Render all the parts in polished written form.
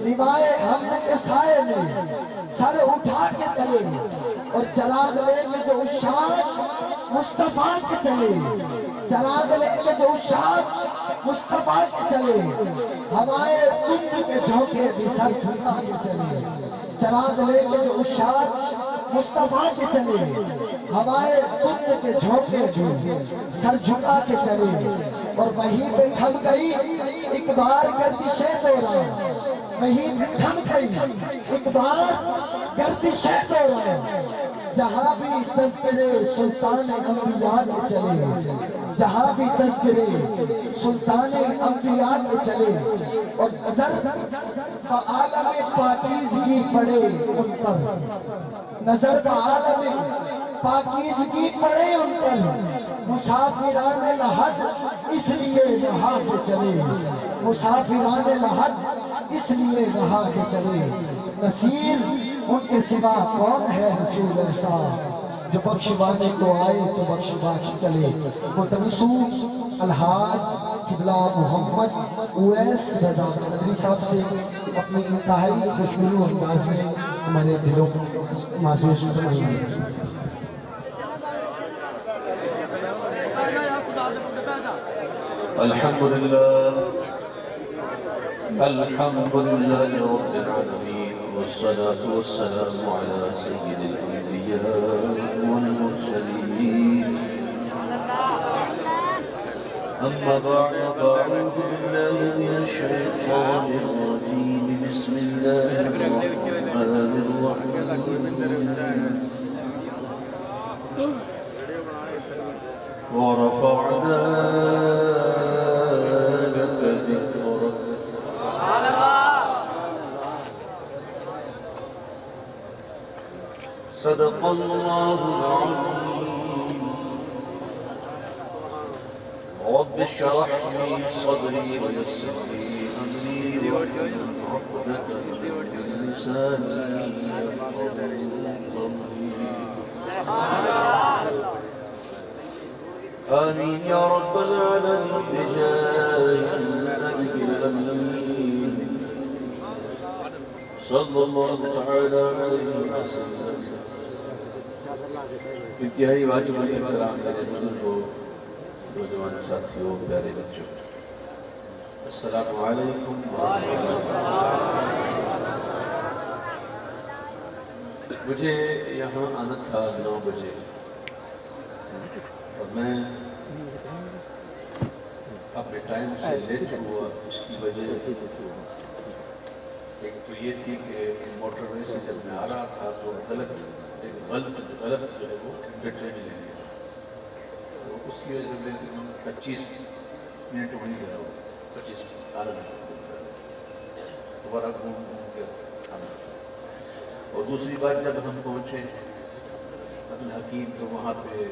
لیوائے حمد کے سائے میں سر اٹھا کے چلے اور چراغ لے کے جو اشاق مصطفیٰ کے چلے چراغ لے کے جو اشاق مصطفیٰ کے چلے ہوائے تند کے جھونکے بھی سر جھکا کے چلے چراغ لے کے جو اشاق مصطفیٰ کے چلے ہوائے تند کے جھونکے بھی سر جھکا کے چلے اور وہیں پہ تھم گئی ایک بار گردشیں دوران وہیں پہ تھم گئی ایک بار گردشیں دوران جہاں بھی تذکرے سلطان انبیاء کے چلے جہاں بھی تذکرے سلطان انبیاء کے چلے اور نظر عالم پاکیزگی پڑے ان پر نظر عالم پاکیزگی پڑے ان پر مسافران لحد اس لیے رہا کے چلے مسافران لحد اس لیے رہا کے چلے نصیر ان کے سوا کون ہے رسول ایسا جو بخشوانے کو آئے تو بخش چلے ملتمسو الحاج قبلہ محمد اویس رضا قدری صاحب سے اپنی انتہائی خوشگوار انداز میں ہمارے دلوں کو محسوس فرمائیں الحمدللہ رب العالمین والصلاة والسلام على سید الانبیاء والمرسلین اما بعد فاعوذ باللہ من الشیطان الرجیم بسم اللہ الرحمن الرحیم ورفعنا صدق اللہ العظیم رب اشرح لي صدري ويسر لي امري واحلل عقدة من لساني يفقهوا قولي آمين يا رب العالمين بجاه النبي الأمين صلى الله تعالى عليه وسلم انتہائی واجب احترام میرے بزرگوں نوجوان ساتھیوں پیارے بچوں السلام علیکم ورحمۃ اللہ مجھے یہاں آنا تھا 9 بجے اور میں اپنے ٹائم سے لیٹ ہوا اس کی وجہ ایک تو یہ تھی کہ موٹر وے سے جب میں آ رہا تھا تو غلط جو ہے وہ انٹرچینج لے لیا تو اس کی وجہ سے میں 25 منٹ وہیں گیا ہوا 25 آدھا گھنٹہ دوبارہ گھوم کے آنا اور دوسری بات جب ہم پہنچے اپنے حکیم تو وہاں پہ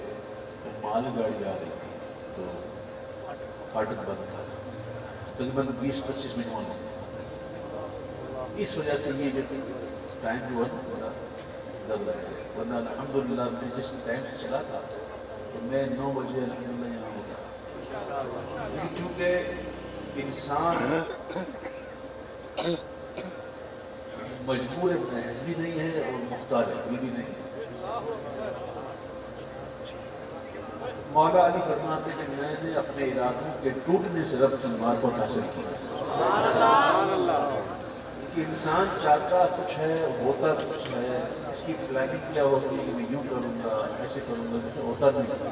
مال گاڑی آ رہی تھی تو فاٹک بند تھا تقریباً 20-25 منٹ وہاں اس وجہ سے یہ جو ٹائم ہوا نا بڑا ڈر لگ گیا ورنہ الحمدللہ میں جس ٹائم سے چلا تھا تو میں 9 بجے الحمدللہ یہاں ہوتا لیکن چونکہ انسان مجبور محض بھی نہیں ہے اور مختار عقل بھی نہیں مولا علی فرماتے کہ میں نے اپنے ارادوں کے ٹوٹنے سے رب کی معرفت حاصل کی کہ انسان چاہتا کچھ ہے ہوتا کچھ ہے اس کی پلاننگ کیا ہوتی ہے کہ میں یوں کروں گا ایسے کروں گا جیسے ہوتا نہیں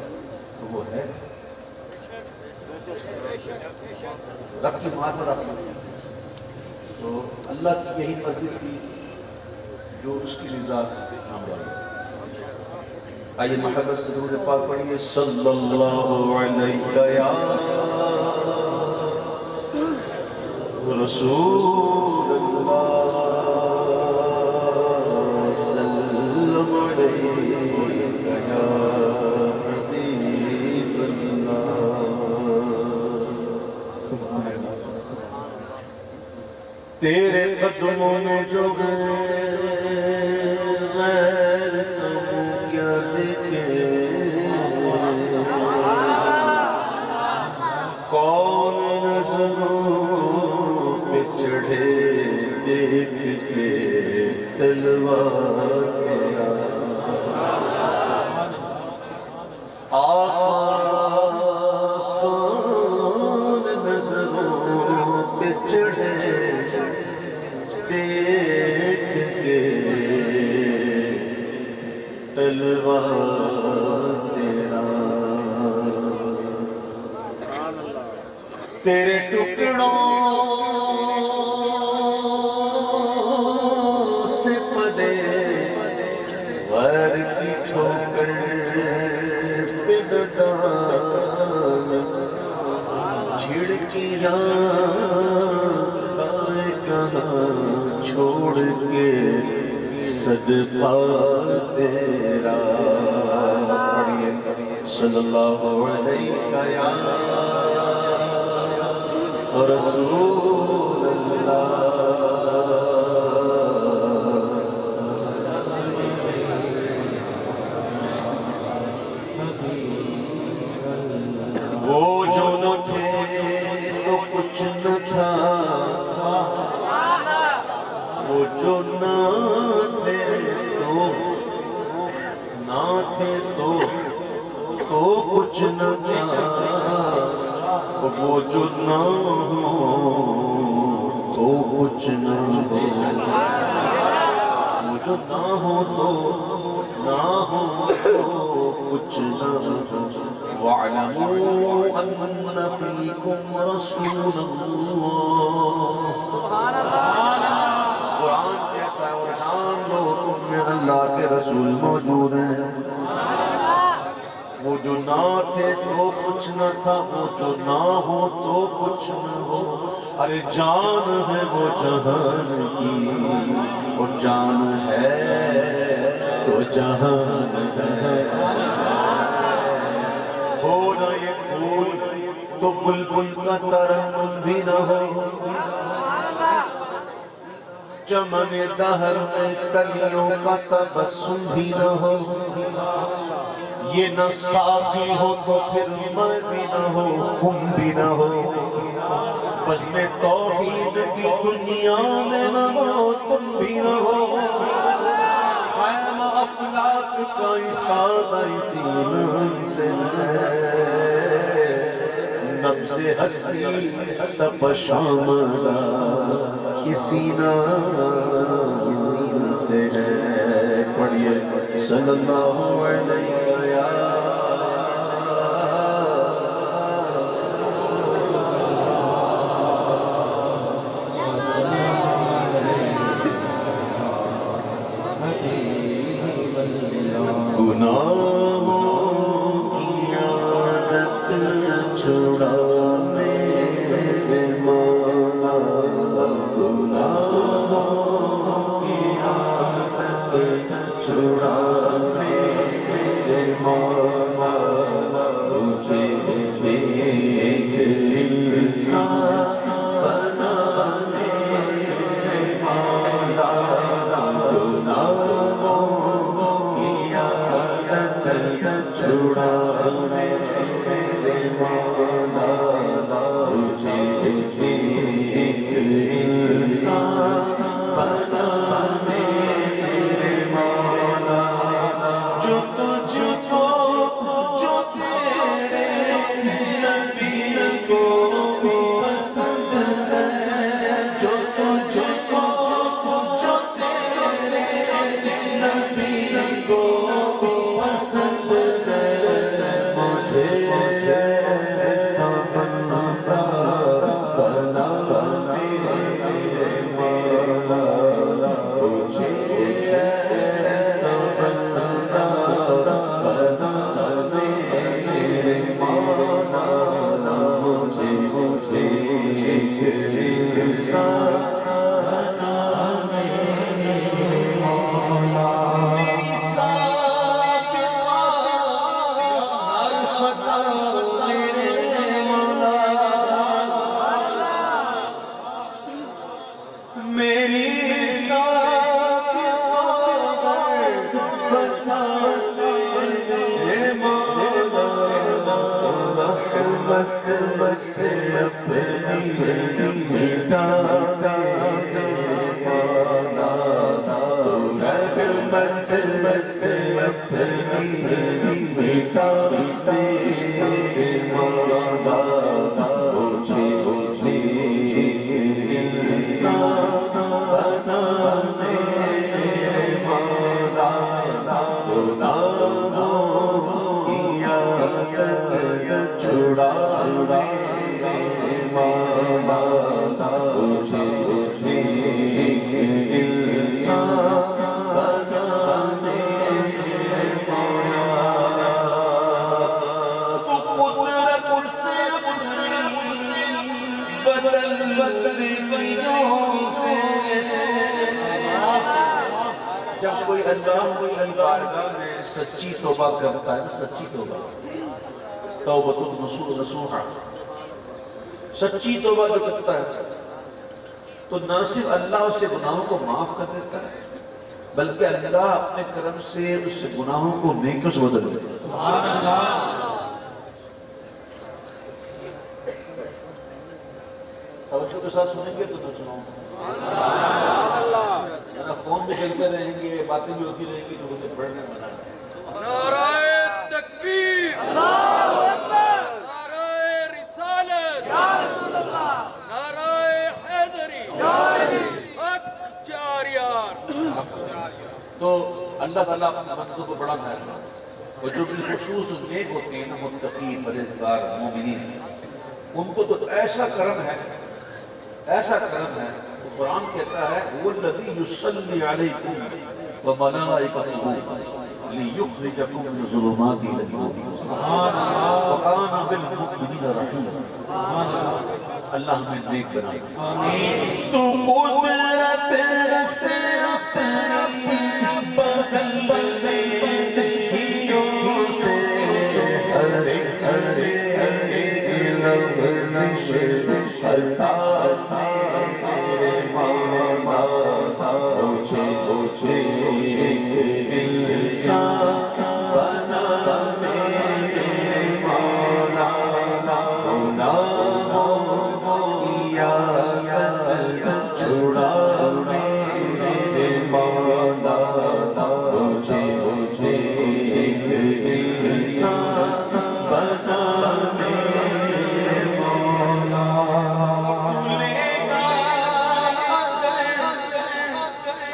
تو وہ ہے رب کی معرفت حاصل تو اللہ کی یہی مرضی تھی جو اس کی رضا کام والی آئیے محبت سے درود پاک پڑھیے صلی اللہ علیہ یا رسول اللہ سلم علیہ یا حبیب اللہ تیرے قدموں میں جو گئے غیر کیا دیکھے کون نظروں پہ چڑھے دیکھ کے تلوار تیرا آقا کون نظروں پہ چڑھے دیکھ کے تلوار تیرا تیرے ٹکڑوں سے پدے غیر کی ٹھوکر پہ ڈال جھڑکیاں آئے کہاں چھوڑ کے صدقہ تیرا پڑھئے صلی اللہ علیہ یا رسول اللہ وہ جو نہ تھے تو کچھ نہ تھا وہ جو نہ تھے تو کچھ نہ تھا وہ جو نہ ہو تو کچھ نہ ہو وہ جو نہ ہو تو کچھ نہ ہو وَاعْلَمُوا أَنَّ فِيكُمْ رَسُولَ اللَّهِ قرآن کہتا ہے اور جان لو تم میں اللہ کے رسول موجود ہیں وہ جو نہ تھے تو کچھ نہ تھا وہ جو نہ ہو تو کچھ نہ ہو ارے جان ہے وہ جہان کی اور جان ہے تو جہان ہے ہو نہ یہ پھول تو بلبل کا ترنم بھی نہ ہو چمن دہر میں کلیوں کا تبسم بھی نہ ہو یہ نہ ساقی ہو تو پھر میں بھی نہ ہو تم بھی نہ ہو بزم توحید کی دنیا میں نہ ہو تم بھی نہ ہو خیمہ افلاک کا استاذہ اسی نام سے ہے نبض ہستی تب شاملہ اسی نام سے ہے پڑھئے صلی اللہ علیہ گناہوں کی عادت چھڑا میرے مولا گناہوں کی عادت چھڑا میرے مولا مجھے ایک انسان بنا میرے مولا چھڑا میرے مولا مجھے ایک انسان بنا میرے مولا جو تجھ کو جو تیرے نبی کو پسند ہے جو تجھ کو جو تیرے نبی کو پسند ہے مجھے ایسا بنا میرے مولا مجھے ایسا بنا میرے مولا مجھے ایک انسان سے اپنی مٹا دے رحمت سے اپنی مٹا دے مولا مجھے انسان بنا دے مولا گناہوں کی عادت چھڑا دے مولا مجھے جب کوئی اللہ کی بارگاہ میں سچی توبہ کرتا ہے نا، سچی توبہ توبۃ نصوحہ، سچی توبہ جو کرتا ہے تو نہ صرف اللہ اس سے گناہوں کو معاف کر دیتا ہے بلکہ اللہ اپنے کرم سے اس گناہوں کو نیکیوں سے بدل دیتا ہے۔ سبحان اللہ۔ توجہ کے ساتھ سنیں گے تو میں سناؤں گا، فون بھی چلتے رہیں گے، باتیں بھی ہوتی رہیں گی تو مجھے پڑھنے میں نہ نعرہ تکبیر، نعرہ رسالت، نعرہ حیدری، حق جاریار۔ تو اللہ تعالیٰ اپنے بندوں کو بڑا مہربان اور جو بھی خصوص نیک ہوتے ہیں نا، متقی پرہیزگار مومنین، ان کو تو ایسا کرم ہے، ایسا کرم ہے۔ قرآن کہتا ہے هو الذی یصلی علیکم وملائکتہ لیخرجکم من الظلمات الی النور وکان بالمؤمنین رحیما۔ اللہ ہمیں نیک بنائے۔ تو قدرت سے اپنی بدل دے ہیوں سے ہر ایک لفظ خطا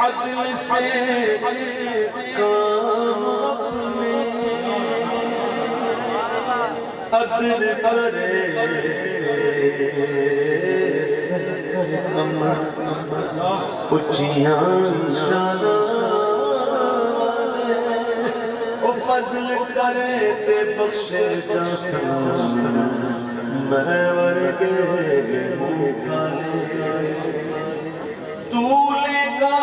عدل سے کام اپنے عدل کرے اچھیاں شانہ وہ فضل کرے تے بخشے جاسم میں ورگے مکالے تو لے گا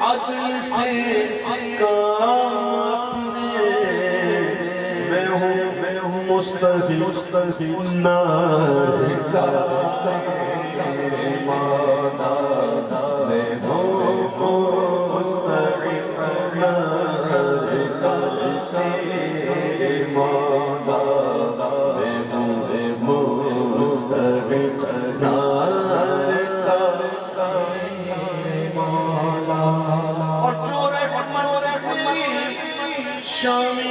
عدل سے کام اپنے میں ہوں مستحق نار کا مانا میں ہوں مستحق نار کا مانا میں ہوں مستحق نار کا اور جو رحمت تیری شامل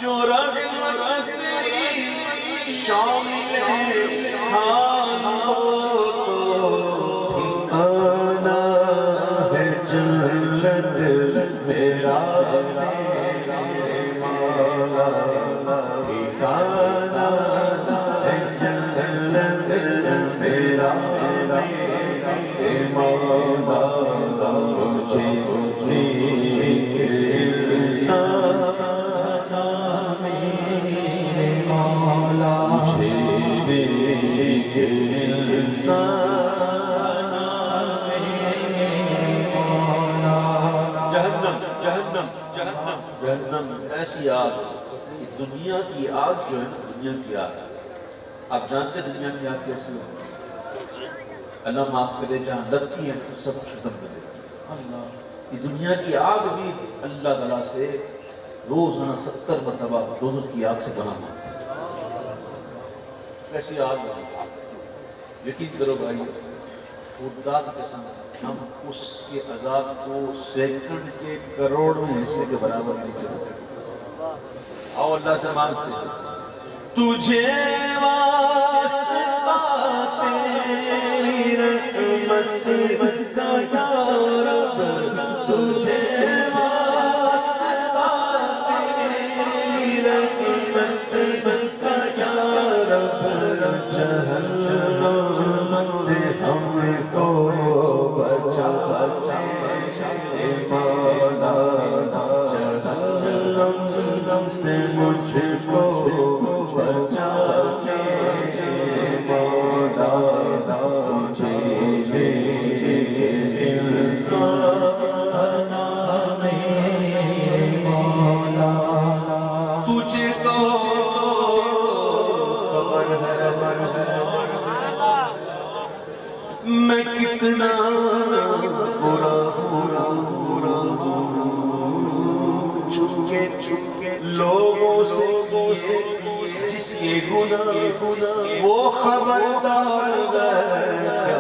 جو رحمت تیری شامل حال ہو تو ٹھکانا ہے جنت میرا مولا ٹھکانا ہے جنت میرا مولا مجھے جہنم ایسی آگ، دنیا کی آگ جو ہے دنیا کی آگ، آپ جانتے ہیں دنیا کی آگ کیسی ہوتی ہے؟ اللہ معاف کرے جہاں لگتی ہے سب ختم کر دیتی ہے۔ یہ دنیا کی آگ بھی اللہ تعالیٰ سے روزانہ 70 مرتبہ دوزخ کی آگ سے بنا مانگتی ہے۔ ایسی آگ ہے یقین کرو بھائی خودداد کے ساتھ ہم اس کے عذاب کو سیکنڈ کے کروڑویں حصے کے برابر نہیں کر سکتے. آؤ اللہ سے مانگتے ہیں تجھے واسطہ تیری رحمت کا یا رب، تجھے واسطہ تیری رحمت کا یا رب، جہنم سے ہم کو بچا اے مولا، جہنم سے مجھ کو بچا اے مولا، مجھے انسان میرے مولا. تجھے تو خبر ہے میں کتنا برا چھپ کے لوگوں سے جس کے گناہ وہ خبردار ہے.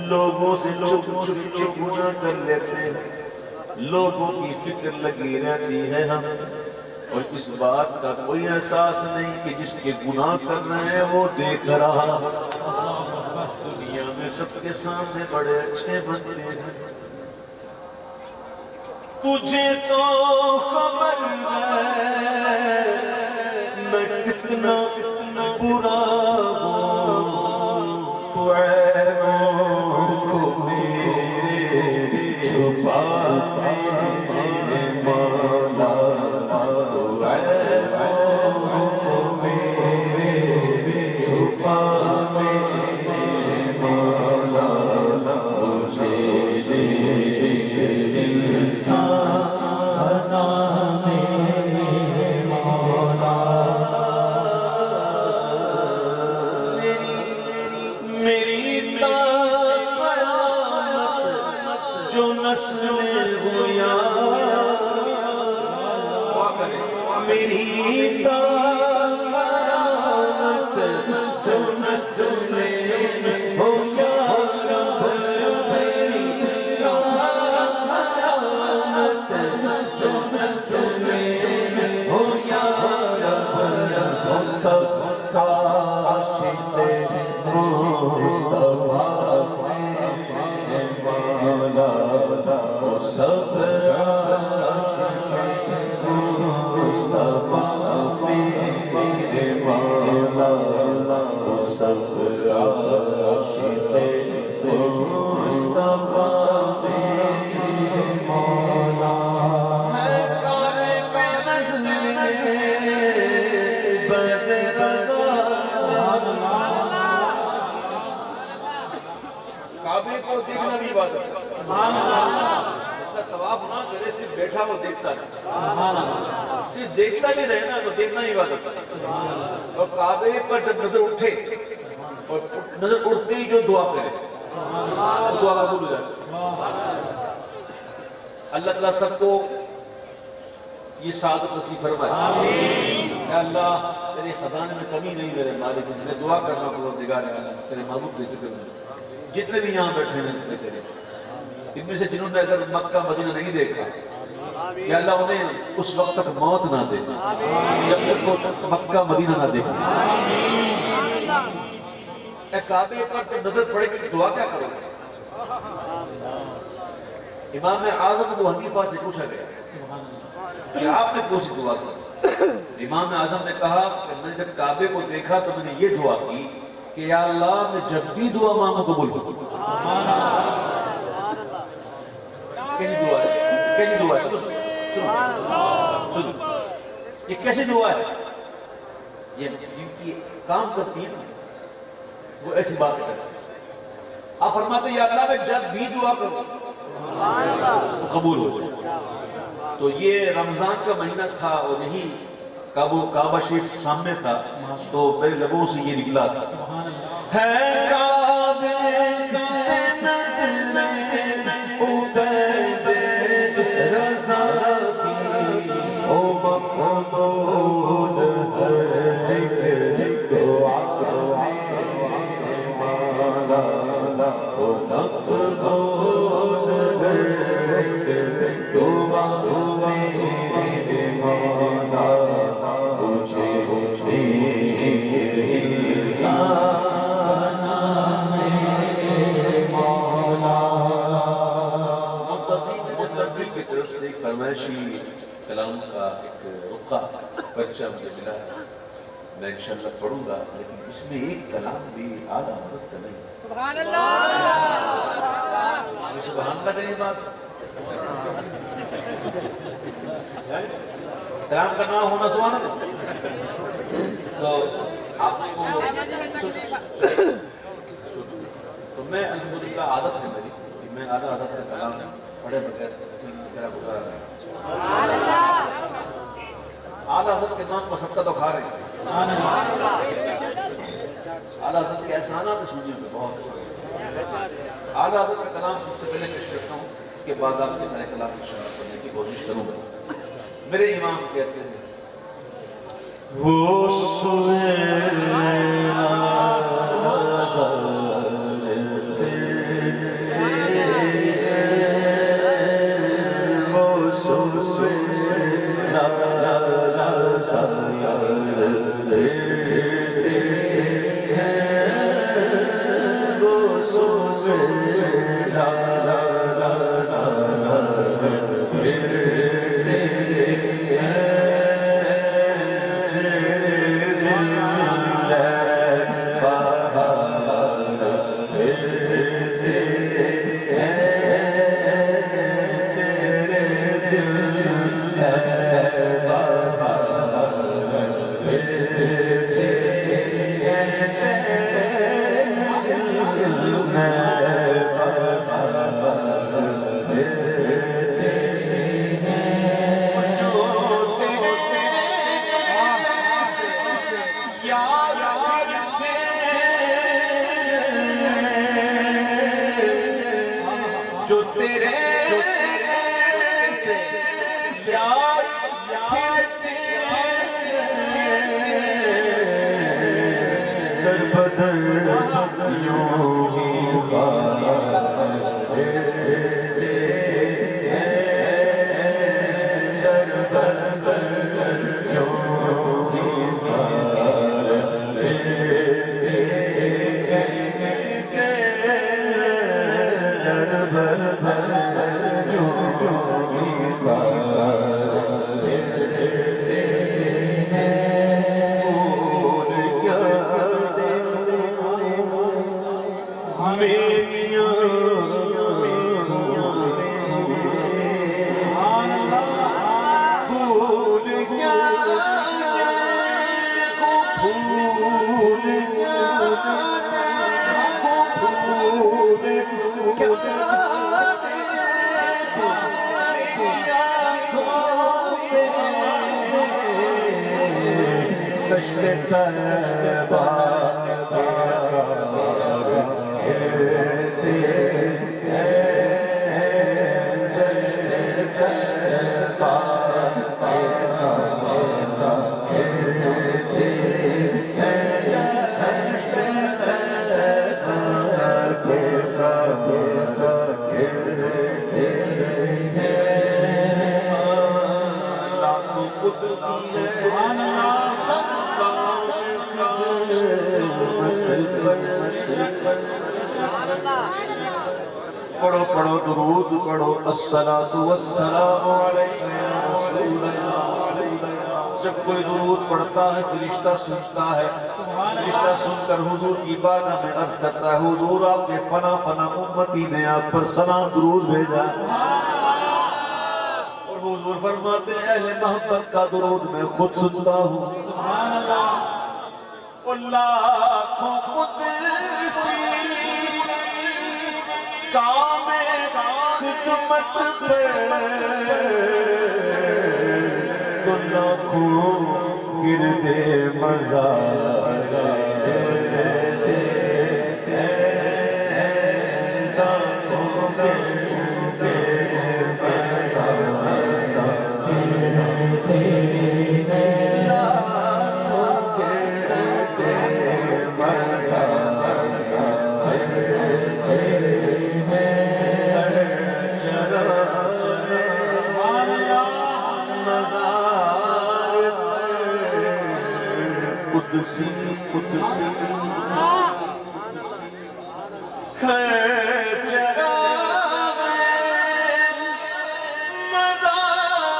لوگوں سے چھپ کے گناہ کر لیتے ہیں، لوگوں کی فکر لگی رہتی ہے ہم، اور اس بات کا کوئی احساس نہیں کہ جس کے گناہ کر رہے ہیں وہ دیکھ رہا. دنیا میں سب کے سامنے بڑے اچھے بنتے ہیں. تجھے تو خبر ہے میں کتنا برا ہوں، تو عیبوں کو میرے چھپا میرے مولا، تو عیبوں کو میرے چھپا میرے مولا، مجھے جو نسلیں ہویا میری قیامت، جو نسلیں ہویا رب میری قیامت، جو نسلیں ہویا رب، وہ سب عاشق مصطفیٰ مولا، وہ سب عاشق مصطفیٰ میرے مولا، وہ سب عاشق مصطفیٰ میرے مولا. ہر کعبے پہ نظریں بد رضا، کعبے کو دیکھنا بھی عبادت ہے. طواف نہ کرے صرف بیٹھا وہ دیکھتا رہے، صرف دیکھتا بھی رہے نا تو دیکھنا ہی عبادت ہے. اور کعبے پر جب نظر اٹھے اور نظر اٹھتے ہی جو دعا کرے وہ دعا قبول ہو جاتی ہے. اللہ تعالیٰ سب کو یہ سعادت نصیب فرمائے. اے اللہ تیرے خزانے میں کمی نہیں میرے مالک، میں دعا کر رہا ہوں پروردگار عالم تیرے محبوب کے ذکر میں جتنے بھی یہاں بیٹھے ہیں تیرے، ان میں سے جنہوں نے اگر مکہ مدینہ نہیں دیکھا یا اللہ انہیں اس وقت تک موت نہ دے جب تک وہ مکہ مدینہ نہ دیکھے. اے کعبے پر جب نظر پڑے کہ دعا کیا کرو؟ امام اعظم ابو حنیفہ سے پوچھا گیا کہ آپ نے کون سی دعا کی؟ امام اعظم نے کہا کہ میں نے جب کعبے کو دیکھا تو میں نے یہ دعا کی کہ یا اللہ میں جب بھی دعا مانگوں قبول کروں. کیسی دعا ہے؟ کیسی دعا ہے؟ سنو یہ کیسی دعا ہے؟ یہ جن کی کام کرتی ہے وہ ایسی بات کرتے ہیں. آپ فرماتے ہیں یا اللہ میں جب بھی دعا کروں وہ قبول ہو جائے. تو یہ رمضان کا مہینہ تھا اور یہی کعبہ شریف سامنے تھا تو میرے لبوں سے یہ نکلا تھا ہے کعبے پہ نظریں عبید رضا کی او مقبول ہے قریشی کلام کا ایک رقعہ بچہ مجھے ملا ہے، میں انشاءاللہ پڑھوں گا، لیکن اس میں ایک کلام بھی اعلیٰ حضرت کا نہیں۔ سبحان اللہ، اس میں سبحان اللہ کا یہ بات کلام کا نام ہونا سبحان اللہ، تو آپ اس کو تو میں الحمدللہ عادت ہے میری کہ میں اعلیٰ حضرت کا کلام پڑھے بغیر میرا گزارا نہیں۔ اعلیٰ حضرت کے نام پر صدقہ تو کھا رہے ہیں، اعلیٰ حضرت کے احسانات سننے میں بہت اعلیٰ حضرت کا کلام سب سے پہلے پیش کرتا ہوں، اس کے بعد آپ کے سارے کلام کی شرح کرنے کی کوشش کروں گا۔ میرے امام کہتے ہیں وہ جو تیرے سے یار در بدر یوں ہی در بدر یوں ہی پڑھو پڑھو درود پڑھو الصلاۃ والسلام علیک یا رسول اللہ۔ جب کوئی درود پڑھتا ہے فرشتہ سنتا ہے، فرشتہ سن کر حضور کی بارگاہ میں عرض کرتا ہے حضور آپ کے فنا فنا امتی نے آپ پر سلام درود بھیجا، اور حضور فرماتے ہیں اہل محبت کا درود میں خود سنتا ہوں۔ لاکھوں قدسی کام خدمت پر تو لاکھوں گردے مزار قدسی قدسی چراغ مزار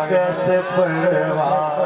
کیسے پروار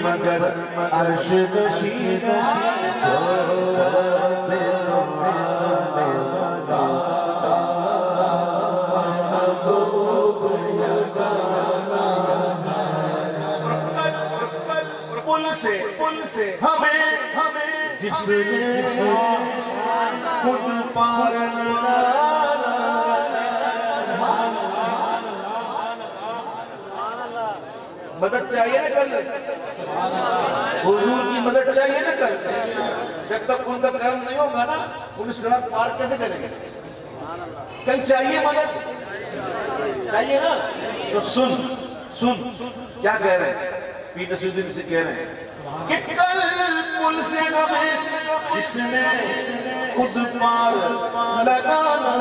مگر عرش نشین پل سے ہمیں جس نے خود پار لگانا مدد چاہیے نا کل حضور کی مدد چاہیے نا کل جب تک ان کا کرم نہیں ہوگا نا ان سڑک پار کیسے کریں گے کل چاہیے مدد چاہیے نا تو سن کیا کہہ رہے ہیں پیر نصیر الدین سے کہہ رہے ہیں کہ کل پل سے ہمیں جس نے خود پار لگانا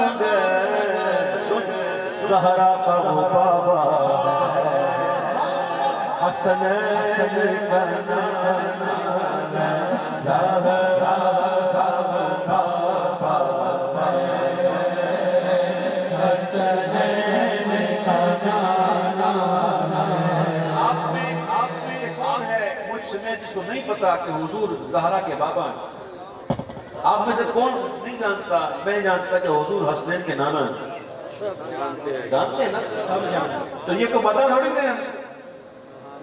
زہرا کا وہ بابا حسنین کا نانا زہرا کا وہ بابا حسنین کا نانا۔ آپ میں سے کون ہے مجھ سے میں جس کو نہیں پتا کہ حضور زہرا کے بابا ہیں؟ آپ میں سے کون نہیں جانتا؟ میں جانتا کہ حضور حسنین کے نانا ہیں۔ جانتے ہیں نا؟ تو یہ کو بتا تھوڑی دیں ہم،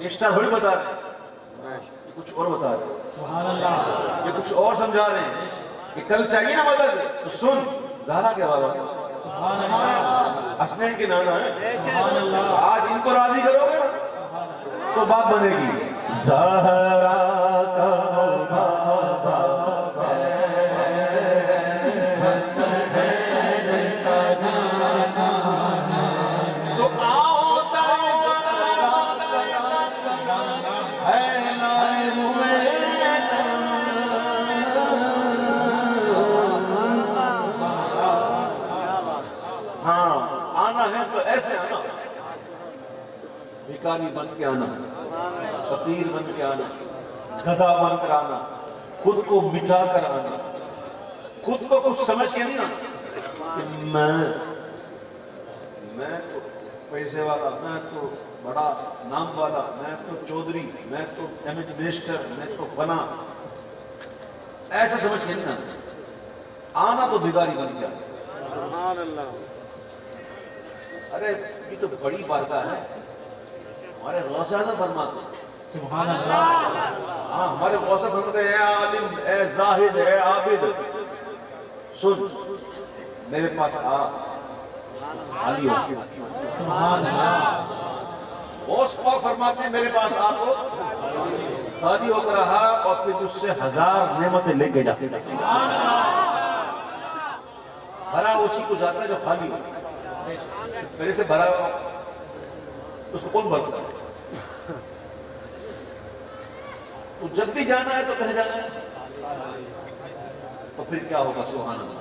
رشتہ تھوڑی بتا رہے ہیں، یہ کچھ اور بتا رہے ہیں، یہ کچھ اور سمجھا رہے ہیں کہ کل چاہیے نا مدد تو سن زہرا کے بابا حسنین کے نانا ہے۔ آج ان کو راضی کرو گے نا تو بات بنے گی۔ زہرا کا بابا ایسے آنا، بھکاری بن کے آنا، فقیر بن کے آنا، گدھا بن کر آنا، خود کو مٹا کر آنا، خود کو کچھ سمجھ کے نہیں آنا کہ میں تو پیسے والا، میں تو بڑا نام والا، میں تو چودھری، میں تو منسٹر، میں تو فنا، ایسا سمجھ کے نہیں آنا۔ آنا تو بھکاری بن کے آنا۔ ارے یہ تو بڑی بارگاہ ہے، ہمارے غوث اعظم فرماتے ہیں سبحان اللہ۔ ہاں ہمارے غوث فرماتے ہیں اے عالم، اے زاہد، اے عابد، سن میرے پاس آ، خالی ہو سبحان اللہ۔ غوث پاک فرماتے ہیں میرے پاس آ تو خالی ہو کر رہا اور پھر اس سے 1000 نعمتیں لے کے جا، بھرا اسی کو جاتا ہے جو خالی ہو۔ میرے سے بھرا ہوا اس کو کون بھرتا ہے؟ تو جب بھی جانا ہے تو کہے جانا ہے تو پھر کیا ہوگا؟ سبحان اللہ۔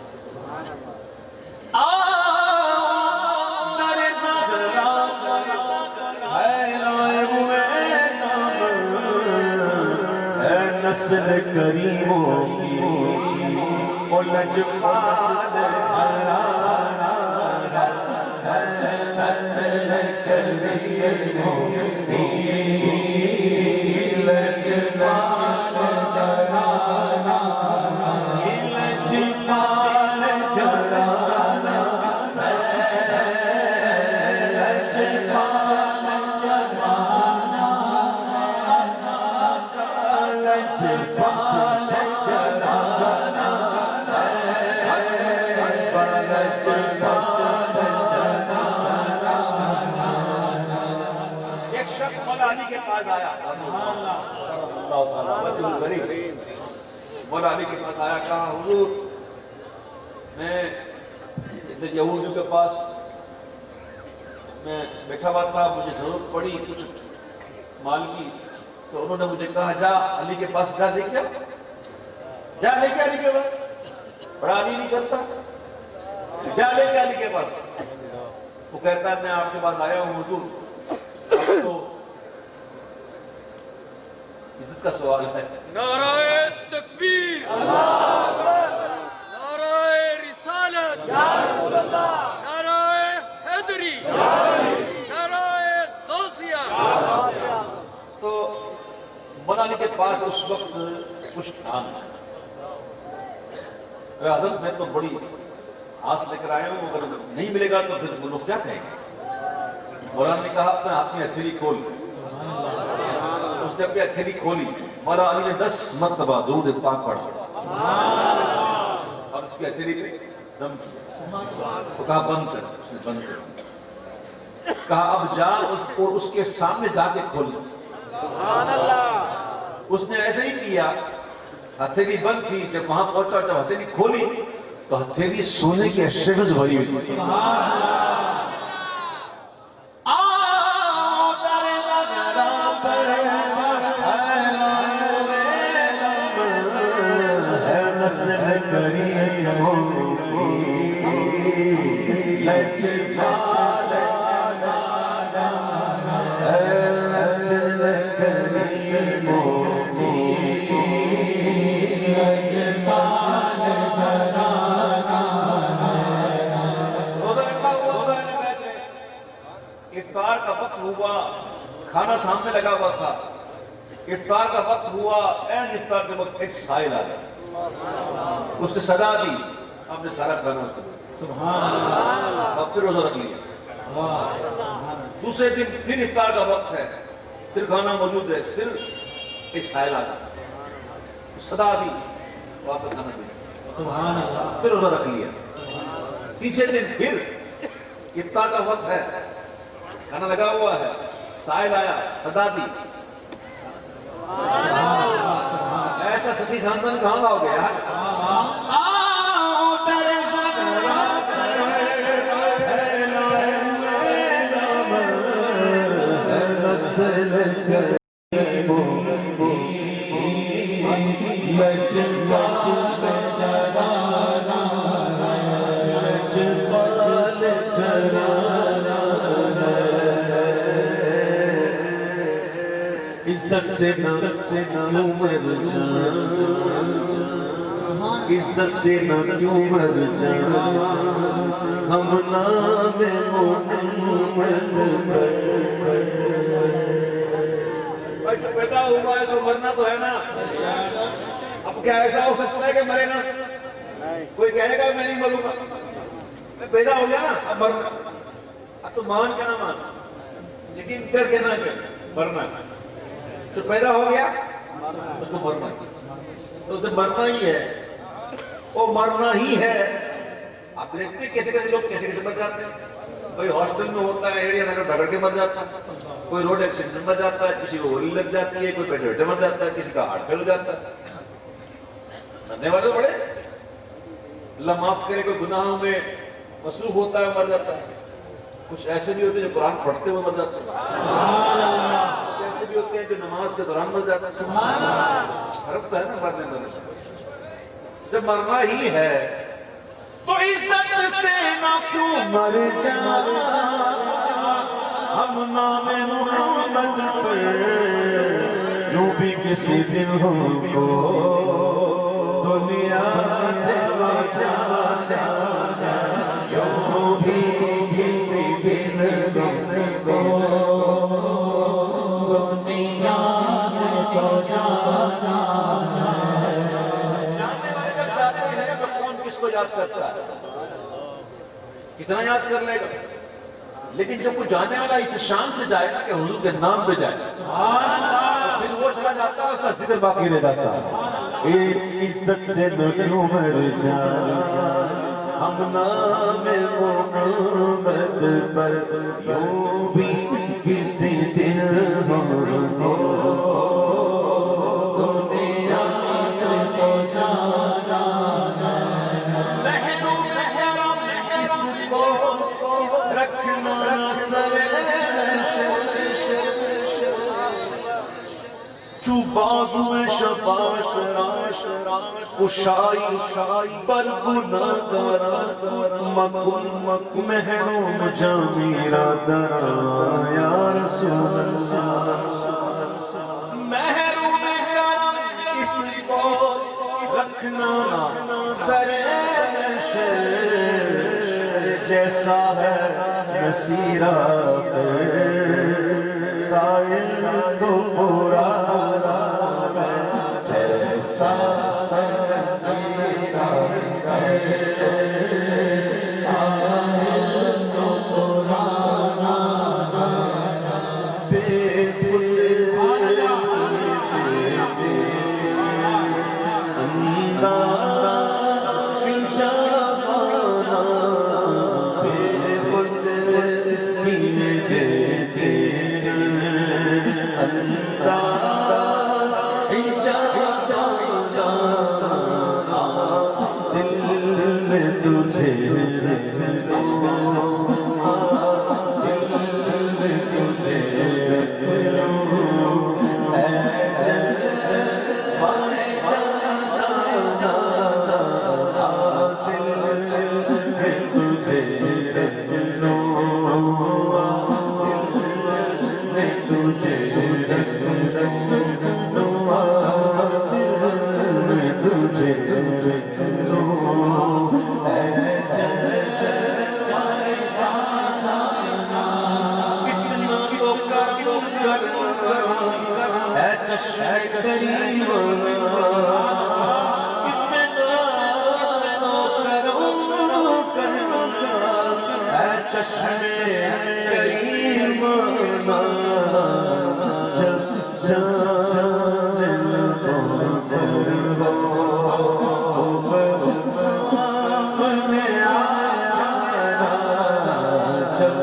اے نسل کریموں کی او لجپال مولا علی کے پاس آیا، کہا حضور میں ادھر یہودیوں کے پاس میں بیٹھا ہوا تھا، مجھے ضرورت پڑی کچھ مال کی، تو انہوں نے مجھے کہا جا علی کے پاس جا لے کے جا لے کے علی کے پاس، بڑا علی نہیں کرتا، جا لے کے علی کے پاس۔ وہ کہتا ہے میں آپ کے پاس آیا ہوں حضور، تو عزت کا سوال ہے۔ نعرہ تکبیر، نعرہ رسالت، نعرہ حیدری، نعرہ غوثیہ۔ تو مولا علی کے پاس اس وقت کچھ تھا نہیں۔ حضرت میں تو بڑی آس لے کر آیا ہوں، اگر نہیں ملے گا تو پھر وہ لوگ کیا کہیں گے؟ مولا نے کہا اپنے ہاتھ میں ہتھیلی کھول، اس نے اپنی ہتھیلی کھولی، مولا علی نے 10 مرتبہ درود پاک پڑھا اور اس کی ہتھیلی پہ دم کیا، تو کہا بند کر، اس نے بند کر، کہا اب جا اور اس کے سامنے جا کے کھول۔ اس نے ایسے ہی کیا، ہتھیلی بند تھی، جب وہاں پہنچا جب ہتھیلی کھولی تو ہتھیلی سونے کی اشرفز بھری ہوئی تھی۔ افطار کا وقت ہوا، کھانا سامنے لگا ہوا تھا، افطار کا وقت ہوا، این افطار کے وقت ایک سائل آ گیا، اس نے صدا دی، ہم نے سارا کھانا اب پھر روزہ رکھ لیا۔ دوسرے دن پھر افطار کا وقت ہے، پھر کھانا موجود ہے، پھر ایک سائل آ گیا، صدا دی، واپس کھانا دیا، پھر روزہ رکھ لیا۔ تیسرے دن پھر افطار کا وقت ہے، کھانا لگا ہوا ہے، سائل آیا، صدا دی، ایسا سچی خاندان کہاں ہو گیا؟ عزت سے نہ کیوں مر جان، عزت سے نہ کیوں مر جان، ہم نام محمد بھائی جو پیدا ہوا ہے سو مرنا تو ہے نا۔ اب کیا ایسا ہو سکتا ہے کہ مرے نا؟ کوئی کہے گا میں نہیں مروں گا، میں پیدا ہو گیا نا اب مرنا، اب تو مان کے نہ مان، لیکن ڈر کے نہ کر مرنا، تو پیدا ہو گیا اس کو مرنا ہی، تو اسے مرنا ہی ہے، وہ مرنا ہی ہے۔ آپ دیکھتے ہیں کیسے کیسے لوگ کیسے کیسے مر جاتے ہیں، کوئی ہاسپٹل میں ہوتا ہے ایریا نگر ڈگر کے مر جاتا ہے، کوئی روڈ ایکسیڈنٹ سے مر جاتا ہے، کسی کو گولی لگ جاتی ہے، کوئی بیٹھے بیٹھے مر جاتا ہے، کسی کا ہارٹ فیل ہو جاتا ہے، مرنے والے تو بڑے اللہ معاف کرے، کوئی گناہوں میں مصروف ہوتا ہے مر جاتا ہے، کچھ ایسے بھی ہوتے ہیں جو قرآن پڑھتے ہوئے مر جاتے ہیں، ایسے بھی ہوتے ہیں جو نماز کے دوران مر جاتے ہیں۔ فرق تو ہے نا مرنے میں، جب مرنا ہی ہے تو عزت سے نہ کیوں مر جان، ہم نام محمد پر یوں بھی کسی دن ہم کو دنیا سے بچا، یوں بھی کسی دن ہم کو دنیا سے بچا۔ جاننے والے جب جاتے ہیں تو کون کس کو یاد کرتا ہے؟ کتنا یاد کر لے گا؟ لیکن جب وہ جانے والا اس شان سے جائے گا کہ حضور کے نام پہ جائے گا، پھر وہ چلا جاتا ہے، اس کا ذکر باقی رہ جاتا ہے۔ ایک عزت سے نہ کیوں مر جان، ہم نام محمد پر یوں بھی کسی دن ہم کو دنیا سے پہنچانا ہے۔ بہنوں محرم اس کو رکھنا سر چو بازو شباش کشائی پر گناہگار مکن محروم جامیرہ درا یا رسول اللہ۔ محروم کرم اس کو رکھنا سر جیسا ہے نصیرہ سائل تو پورا جیسا ہے نصیرہ سائل تو پورا بے خود انداز کی جوانہ بے خود دیتے انداز چشم کریم چشم کریم جب جان سامنے آیا جب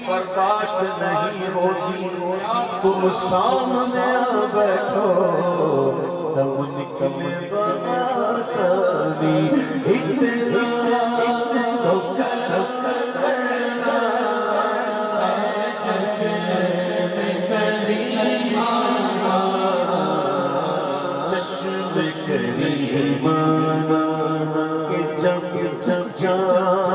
برداشت نہیں ہوتی تم سامنے آ بیٹھو تب نکلے بآسانی اتنا تو کرنا چشم کریمانہ کہ جب جان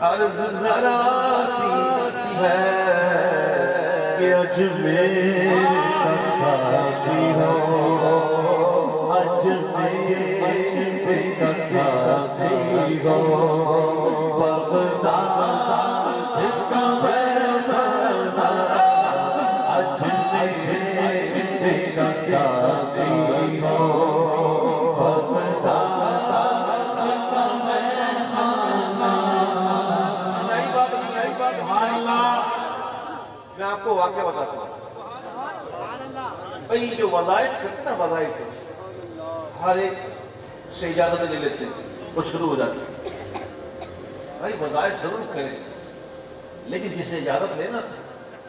عرض ذرا سی ہے کہ اجمیر کا ساقی ہو اجمیر کا ساقی ہو بغداد کا مہمان اجمیر کا ساقی ہو میں آپ کو واقعہ بتاتا ہوں بھئی جو وظائف کرتے نا وظائف ہر ایک سے اجازت لے لیتے ہیں وہ شروع ہو جاتی ہے بھائی وظائف ضرور کریں لیکن جسے اجازت لینا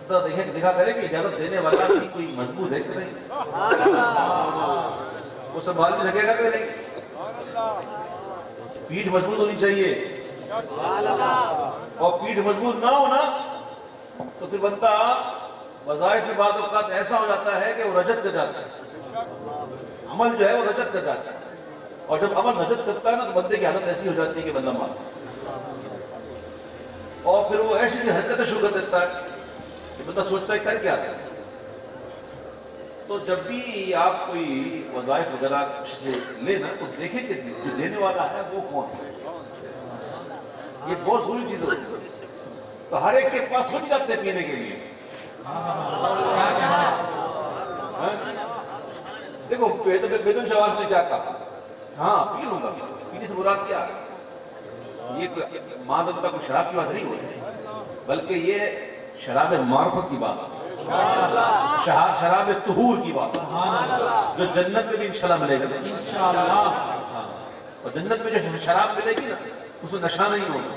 تو دکھا کرے کہ اجازت دینے والا بھی کوئی مضبوط ہے کہ نہیں وہ سنبھال بھی سکے گا کہ نہیں پیٹھ مضبوط ہونی چاہیے اور پیٹھ مضبوط نہ ہونا تو پھر بندہ وظائف میں بعض اوقات ایسا ہو جاتا ہے کہ وہ رجت کر جاتا ہے عمل جو ہے وہ رجت کر جاتا ہے اور جب عمل رجت کرتا ہے نا تو بندے کی حالت ایسی ہو جاتی ہے کہ بندہ مارتا اور پھر وہ ایسی حرکتیں شروع کر دیتا ہے کہ بندہ سوچتا ہے کر کیا ہے تو جب بھی آپ کوئی وظائف وغیرہ سے لینا تو دیکھیں کہ جو دینے والا ہے وہ کون ہے یہ بہت ضروری چیز ہوتی ہے تو ہر ایک کے پاس سوچ جاتے ہیں پینے کے لیے دیکھو بیدم شواز نے کیا کہا ہاں پی لوں گا پینے سے مراد کیا یہ معذرت کا کوئی شراب کی بات نہیں ہوتی بلکہ یہ شراب معرفت کی بات ہے شراب طہور کی بات ہے جو جنت میں بھی انشاءاللہ ملے گا اور جنت میں جو شراب ملے گی نا اس میں نشہ نہیں ہوگا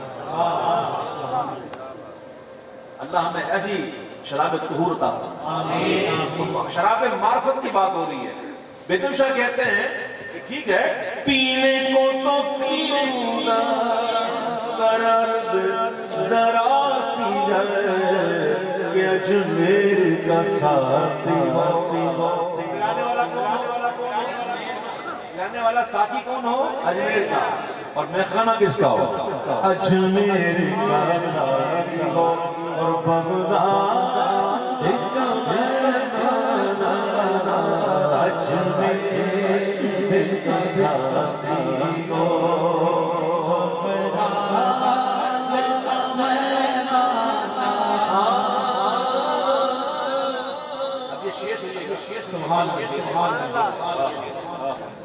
اللہ ہمیں ایسی شراب طہور عطا فرمائے شراب معرفت کی بات ہو رہی ہے بیدم شاہ کہتے ہیں کہ ٹھیک ہے پینے کو تو پیوں گا قرض ذرا سی ہے کہ اجمیر کا ساقی ہو لانے والا ساقی کون ہو اجمیر کا اور میخانہ کس کا ہو اجمیر کا ساقی ہو اور بغداد کا میخانہ اجمیر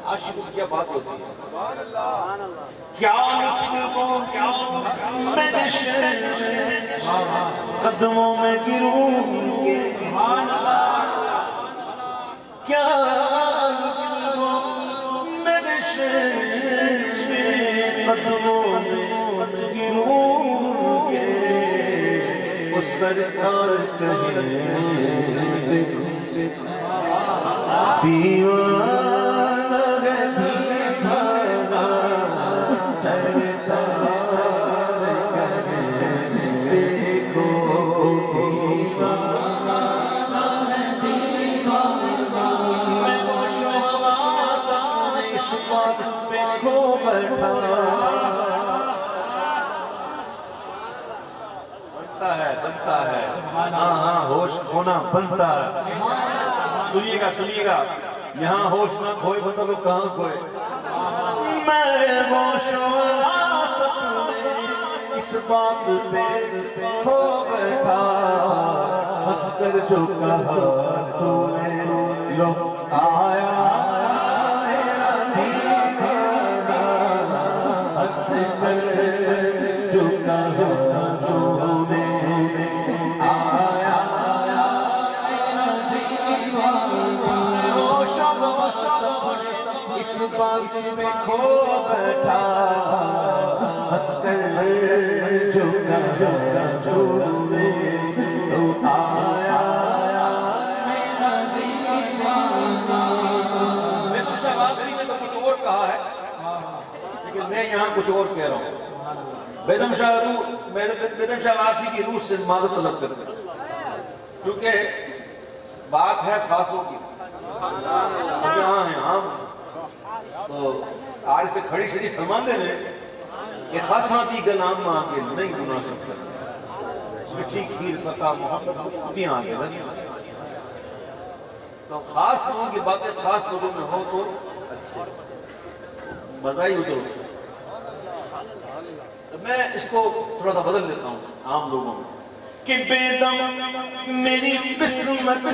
عاشق کی کیا بات ہوتی ہے. کیا میرے قدموں میں گروں گے, کیا میرے قدموں میں گروں گے, وہ سرکار کہیں دیوانہ ہے دیوانہ, سرکار کہیں دیکھو دیوانہ ہے دیوانہ. میں وہ شہباز اس بات پہ کھو بیٹھا. بنتا ہے ہاں ہوش کھونا بنتا ہے. سنیے گا یہاں ہوش نہ کھوئے بندہ تو کہاں کھوئے. میں وہ شواس اس بات پہ ہو بیٹھا, ہنس کر جو کہا تو نے لو آیا میرا دیوانہ, ہنس کر جو کہا تو نے آیا اس بات میں کھو بیٹھا, ہنس کر جو کہا جو نے تو آیا میرا دیوانہ. میں کچھ آوازی میں تو کچھ اور کہا ہے, لیکن میں یہاں کچھ اور کہہ رہا ہوں. بیدم شاہ وافی کی روح سے معذرت طلب کرتے ہیں, کیونکہ بات ہے خاصوں کی. ہم یہاں ہیں عام, تو عارف کھڑی شریف فرماندے نے کہ خاصاں دی گل عام آگے نہیں مناسب کرتے. مٹھی کھیر پکا محبت اپنی آگے نہیں. تو خاص لوگوں کی باتیں خاص لوگوں میں ہو تو مزہ ہی ادھر. میں اس کو تھوڑا سا بدل لیتا ہوں عام لوگوں میں کہ بیدم میری قسمت میں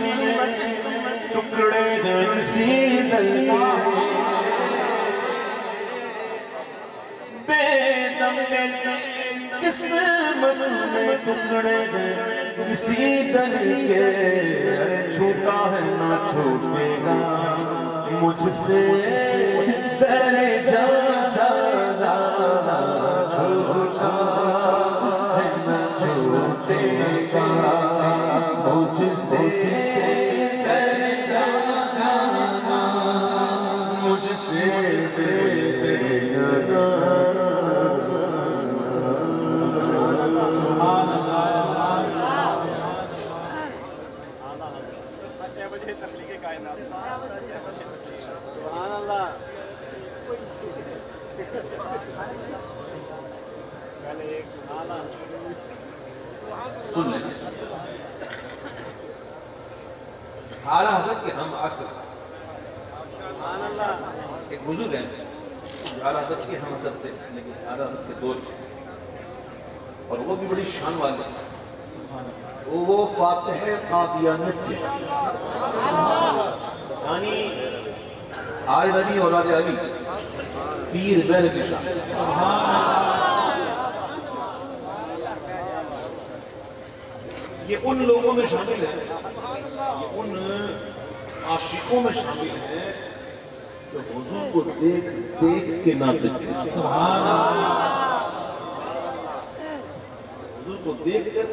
ٹکڑے کسی دل کے, بیدم میری قسمت میں ٹکڑے کسی دل کے, چھوٹا ہے نہ چھوٹے گا مجھ سے در جا جا جا, چھوٹا ہے نہ چھوٹے گا مجھ سے در جا جا, مجھ سے سن لیں. اعلیٰ حضرت کے ہم عصر ایک بزرگ ہیں, اعلیٰ حضرت کے ہم حضرت تھے, لیکن اعلیٰ حضرت کے دور تھے, اور وہ بھی بڑی شان والے ہیں. وہ فاتح قادیانیت تھے, یعنی آل علی اولاد علی پیر بیر کی شان. یہ ان لوگوں میں شامل ہے, یہ ان عاشقوں میں شامل ہے جو حضور کو دیکھ کے ناطق ہیں. حضور کو دیکھ کر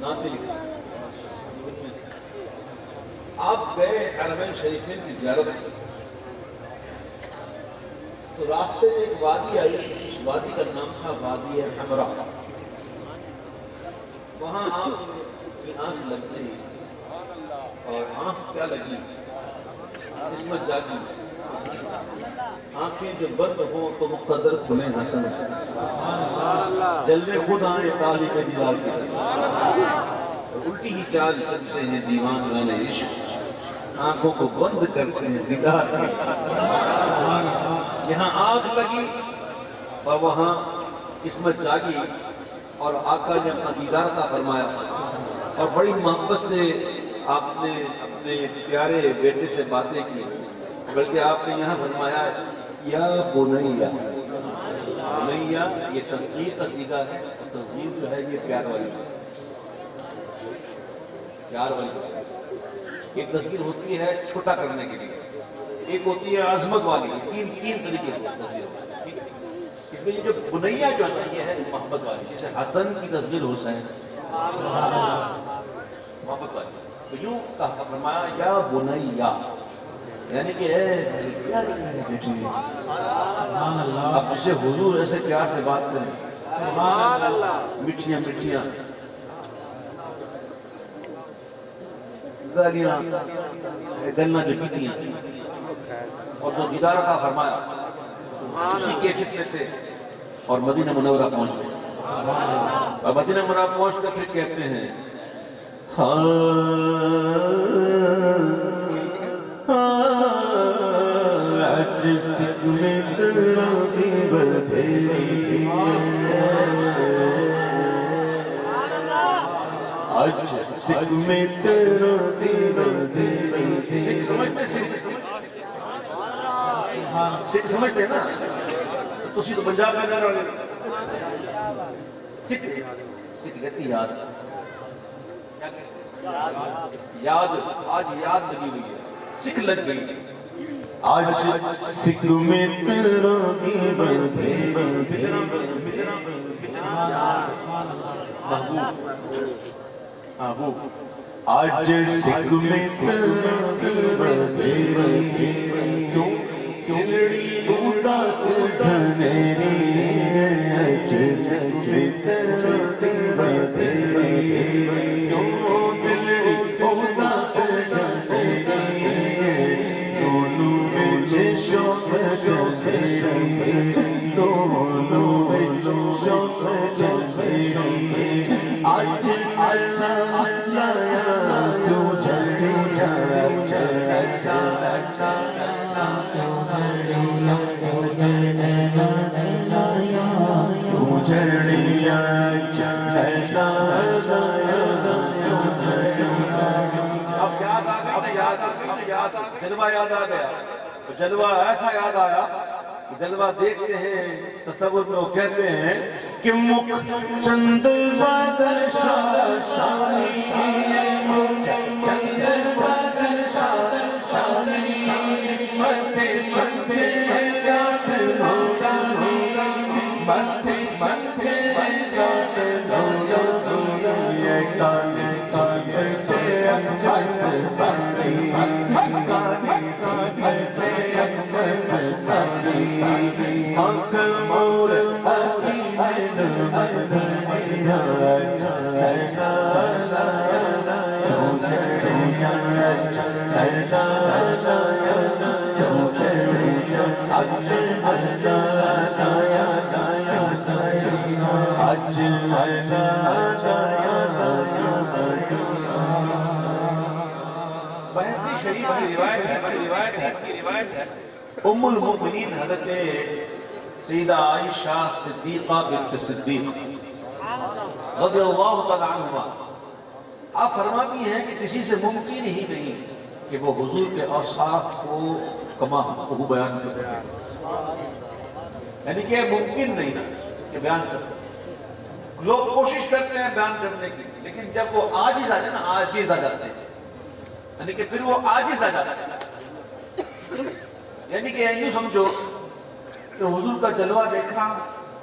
ناطق ہیں. آپ گئے حرمین شریفین کی زیارت, تو راستے میں ایک وادی آئی, اس وادی کا نام تھا وادی حمراء. وہاں آپ کی آنکھ لگ گئی, اور آنکھ کیا لگی, قسمت جاگی. آنکھیں جو بند ہوں تو مقدر کھلیں حسن, جلوے خود آئیں تالی کے دیوار کی, الٹی ہی چال چلتے ہیں دیوان والے عشق, آنکھوں کو بند کرتے ہیں دیدار کی. یہاں آنکھ لگی اور وہاں قسمت جاگی, اور آقا نے اپنا دیدار عطا فرمایا, اور بڑی محبت سے آپ نے اپنے پیارے بیٹے سے باتیں کی، بلکہ آپ نے یہاں فرمایا یا بنیا، بنیا یہ تنقید کا صیغہ ہے، اور تنقید جو ہے یہ پیار والی پیار والی۔ ایک تذکیر ہوتی ہے چھوٹا کرنے کے لیے، ایک ہوتی ہے عظمت والی، تین طریقے سے تذکیر ہوتی ہے۔ اس میں یہ جو بنیا جو ہے یہ ہے محبت والی، جیسے حسن کی تذکیر حسین، محبت والی۔ تو یوں کہا فرمایا یا بنیا، یعنی کہ اے پیاری بیٹی، اب جسے حضور ایسے پیار سے بات کریں، مٹھیاں مٹھیاں گالیاں گلنا جو کی ہیں، اور جو دیدار کا فرمایا اسی کے فکر تھے، اور مدینہ منورہ پہنچ گئے، اور مدینہ منورہ پہنچ کر پھر کہتے ہیں آج سکھ میں تیرا دی بدھیری، آج سکھ میں تیرا دی بدھیری۔ سکھ سمجھتے ہیں نا، تسی تو پنجاب میں رہنے والے، سکھ کہتی یاد، یاد، آج یاد لگی ہوئی ہے، سکھ لگ گئی۔ آج سکھ میں تیرا دی بدھیری، محبوب آج سکھ میں تیرا دی بدھیری، کیوں اداس دھنیری، آج سکھ میں تیرا دی بدھیری، کیوں دلڑی اداس دھنیری، دونوں میں شوق جنیری، دونوں میں شوق جنیری، آج جلوہ یاد آ گیا، جلوہ ایسا یاد آیا، جلوہ دیکھتے ہیں تصور میں وہ کہتے ہیں کہ مکھ چند بادل شانی، مکھ چند بادل شانی، ماتھے چمکے لاٹ نورانی، ماتھے چمکے لاٹ نورانی، یہ کانے چمکتے اکبر سستانی، کانے چمکتے اکبر سستانی، آنکھ مور بہتی شریف کی روایت ہے، ام المؤمنین حضرت سیدہ عائشہ صدیقہ بنت صدیق رضی اللہ تعالی عنہ، آپ فرماتی ہیں کہ کسی سے ممکن ہی نہیں کہ وہ حضور کے اوصاف کو کما حقہ بیان کر سکے، یعنی کہ ممکن نہیں کہ بیان کر سکے۔ لوگ کوشش کرتے ہیں بیان کرنے کی، لیکن جب وہ عاجز آ جائے نا، عاجز آ جاتے ہیں، یعنی کہ پھر وہ عاجز آ جاتے ہیں، یعنی کہ یوں سمجھو کہ حضور کا جلوہ دیکھا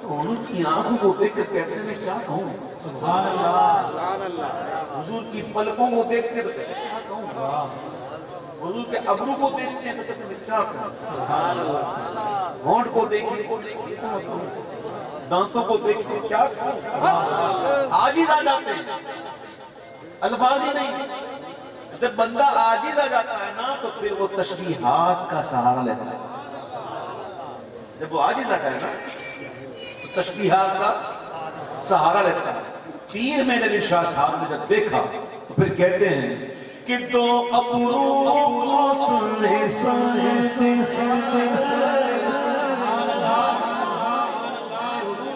تو حضور کی آنکھوں کو دیکھ کر کہتے ہیں میں کیا کہوں، سبحان اللہ، حضور کی پلکوں کو دیکھتے ہیں تو کہتے ہیں کیا کہوں، حضور کے ابرو کو دیکھتے ہیں تو کہتے ہیں میں کیا کہوں، سبحان اللہ، ہونٹ کو دیکھتے ہیں کیا کہوں، دانتوں کو دیکھتے ہیں کیا کہوں، عاجز آ جاتے ہیں، الفاظ ہی نہیں۔ جب بندہ عاجز آ جاتا ہے نا تو پھر وہ تشبیہات کا سہارا لیتا ہے، جب وہ عاجز آ جائے نا تو تشبیہات کا سہارا لیتا ہے۔ پیر میں نے شاہ صاحب نے جب دیکھا تو پھر کہتے ہیں کہ دو ابرو کو سنے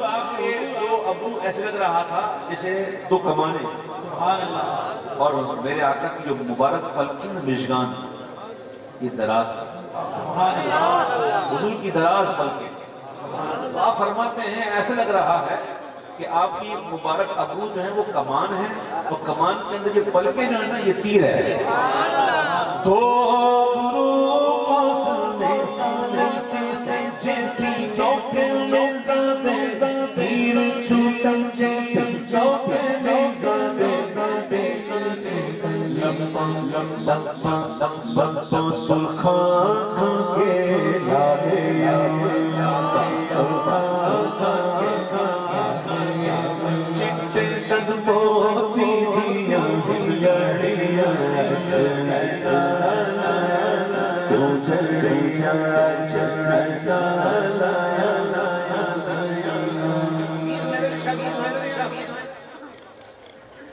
آپ کے دو ابرو ایسے لگ رہا تھا جیسے دو کمانے، سبحان اللہ، اور میرے آقا کی جو مبارک پلکی نا مشگان، یہ دراز تھا، حضور کی دراز پلکیں۔ آپ فرماتے ہیں ایسا لگ رہا ہے کہ آپ کی مبارک ابرو جو ہیں وہ کمان ہیں، اور کمان کے اندر یہ پلکیں جو ہیں نا یہ تیر ہے۔ دو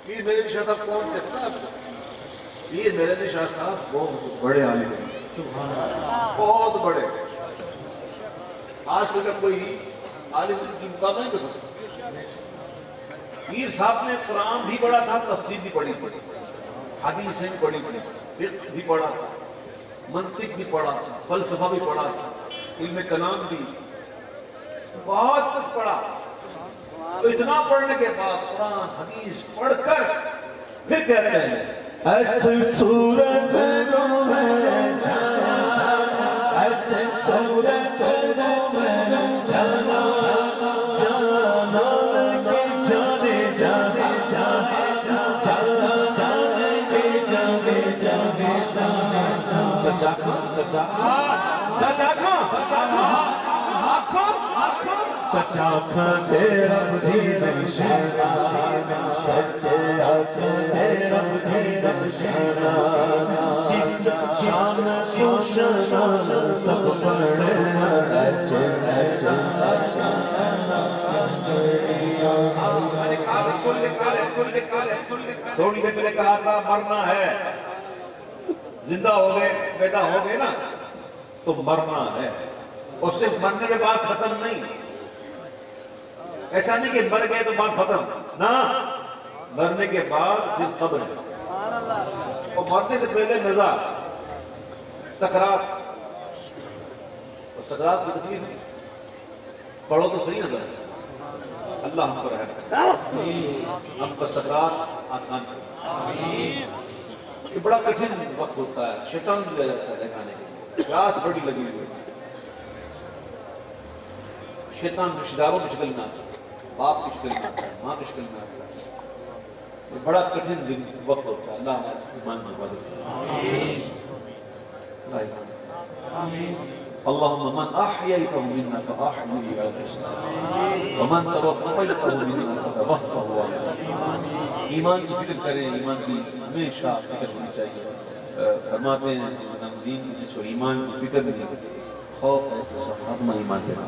پیر میرے شاہ صاحب کون تھے؟ پیر میرے شاہ صاحب بہت بڑے عالم ہیں، بہت بڑے۔ آج کل کا کوئی عالم کی مقابلہ نہیں کر سکتا۔ پیر صاحب نے قرآن بھی پڑھا تھا، تفسیر بھی پڑھی، حدیثیں بھی پڑھی، فقہ بھی پڑھا تھا، منطق بھی پڑھا تھا، فلسفہ بھی پڑھا تھا، علم کلام بھی، بہت کچھ پڑھا۔ تو اتنا پڑھنے کے بعد قرآن حدیث پڑھ کر پھر کہتے ہیں ایسے صورت میں جانا، ایسے صورت میں جانا، جانا کے جانے جانے جانے جانے جانے جانے جانے سچا کھاں سچا سچا کھاں سچا کھاں تیرا دین شیرا، سچے تیرا دین شیرا، جس شان کو شان سب پڑھے سچے تھوڑی دیر پہلے کہا تھا مرنا ہے، زندہ ہو گئے پیدا ہو گئے نا تو مرنا ہے، اور صرف مرنے کے بعد ختم نہیں، ایسا نہیں کہ مر گئے تو بات ختم نہ، مرنے کے بعد پھر قبر ہے، اور مرنے سے پہلے نزا، سکرات، اور سکرات کی تکلیف نہیں، پڑھو تو صحیح نظر اللہ ہم پر ہے، ہم پر سکرات آسان کرے۔ یہ بڑا کٹھن وقت ہوتا ہے، شیطان بھی لے جاتا ہے دکھانے کے لیے، پیاس بڑی لگی ہوئی، شیطان رشتہ داروں کی شکل میں آتا ہے، باپ کی شکل میں آتا ہے، ماں کی شکل میں آتا ہے، یہ بڑا کٹھن وقت ہوتا ہے، اللہ ہمارے ایمان میں حفاظت کرے۔ اللهم من احييته منا فاحيه على الاسلام ومن توفيته منا فتوفه على الايمان۔ ایمان کی فکر کریں، ایمان کی ہمیشہ فکر ہونی چاہیے۔ فرماتے ہیں دین جس کو ایمان کی فکر نہیں، خوف ہے تو سب ختم ایمان پہ نہ،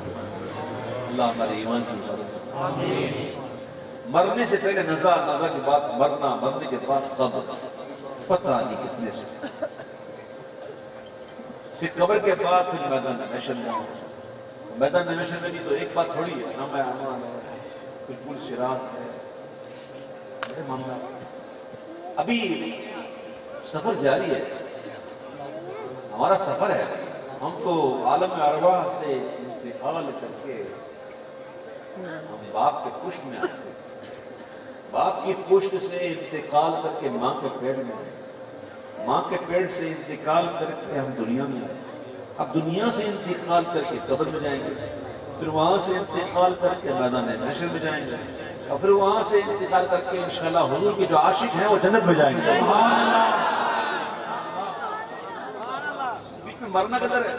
اللہ ہمارے ایمان کی حفاظت کرے۔ مرنے سے پہلے نزا، نزا کے بعد مرنا، مرنے کے بعد قبر، پتہ نہیں کتنے سے، پھر قبر کے بعد پھر میدان محشر میں، میدان محشر میں بھی تو ایک بات تھوڑی ہے، نام اعمال ہے، بالکل صراط ہے، بڑے معاملات۔ ابھی سفر جاری ہے، ہمارا سفر ہے، ہم تو عالم ارواح سے انتقال کر کے ہم باپ کے پشت میں آتے ہیں، باپ کی پشت سے انتقال کر کے ماں کے پیٹ میں آئے، ماں کے پیٹ سے انتقال کر کے ہم دنیا میں آئے، اب دنیا سے انتقال کر کے قبر میں جائیں گے، پھر وہاں سے انتقال کر کے میدان محشر میں جائیں گے، اور پھر وہاں سے انتقال کر کے انشاءاللہ حضور کے جو عاشق ہیں وہ جنت میں جائیں گے۔ بیچ میں مرنا قدر ہے،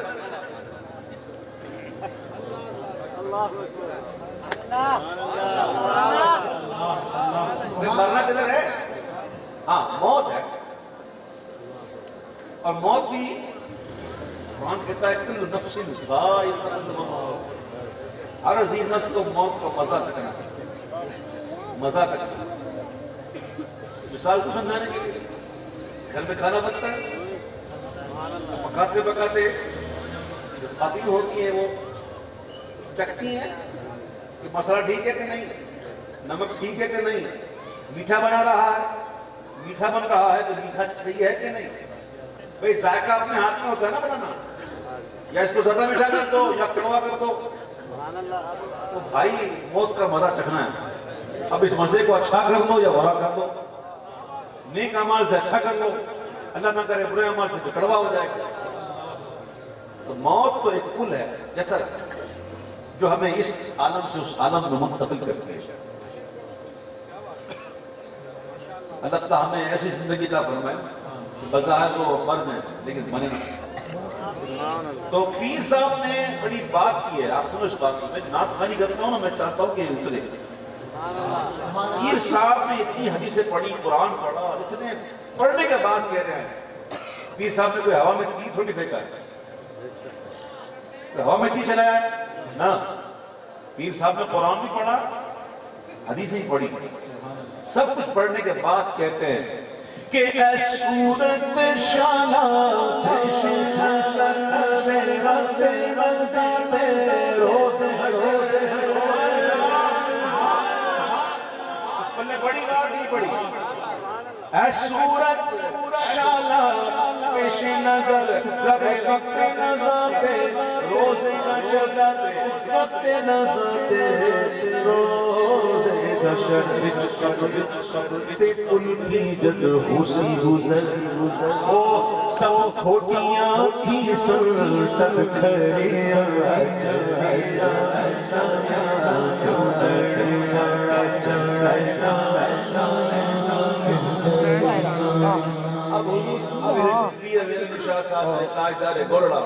مرنا قدر ہے، ہاں موت ہے، اور موت بھی قرآن کہتا ہے کل نفس ذائقۃ الموت، ہر ذی نفس کو موت کا مزہ چکھنا، مزہ چکھنا۔ مثال کو سمجھانے کے لیے گھر میں کھانا بنتا ہے، پکاتے پکاتے جو خواتین ہوتی ہیں وہ چکھتی ہیں کہ مسئلہ ٹھیک ہے کہ نہیں، نمک ٹھیک ہے کہ نہیں، میٹھا بنا رہا ہے، میٹھا بن رہا ہے تو میٹھا صحیح ہے کہ نہیں؟ بھئی ذائقہ اپنے ہاتھ میں ہوتا ہے نا بنانا، یا اس کو زیادہ میٹھا کر دو یا کڑوا کر دو، تو بھائی موت کا مزہ چکھنا ہے۔ اب اس مزے کو اچھا کر دو یا برا کر دو، نیک عمال سے اچھا کر دو، اللہ نہ کرے برے عمال سے کڑوا ہو جائے گا۔ تو موت تو ایک پل ہے جیسا جو ہمیں اس عالم سے اس عالم میں منتقل کرتی ہے۔ اللہ تعالیٰ ہمیں ایسی زندگی عطا فرمائے کہ بظاہر وہ مرد ہیں لیکن مرے نہ۔ تو پیر صاحب نے بڑی بات کی ہے، آپ سنو اس بات کو، میں نعت خوانی کرتا ہوں نا، میں چاہتا ہوں کہ اترے۔ پیر صاحب نے اتنی حدیثیں پڑھی، قرآن پڑھا، اور اتنے پڑھنے کے بعد کہہ رہے ہیں پیر صاحب نے کوئی ہوا میں تیر تھوڑی پھینکا ہے، ہوا میں تیر چلایا ہے نہ، پیر صاحب نے قرآن بھی پڑھا، حدیثیں ہی پڑھی، سب کچھ پڑھنے کے بعد کہتے ہیں کہ اے صورت شانہ بڑی بات ہی پڑھی، اے صورت شانہ پیش نظر لگے وقت نظر روز نشر وقت نظر روز نشر تے پل کی جد حسی گزر او سب کھوٹیاں کی سلطن کھڑیاں اب حضور شاہ صاحب نے تاجدار گوڑڑا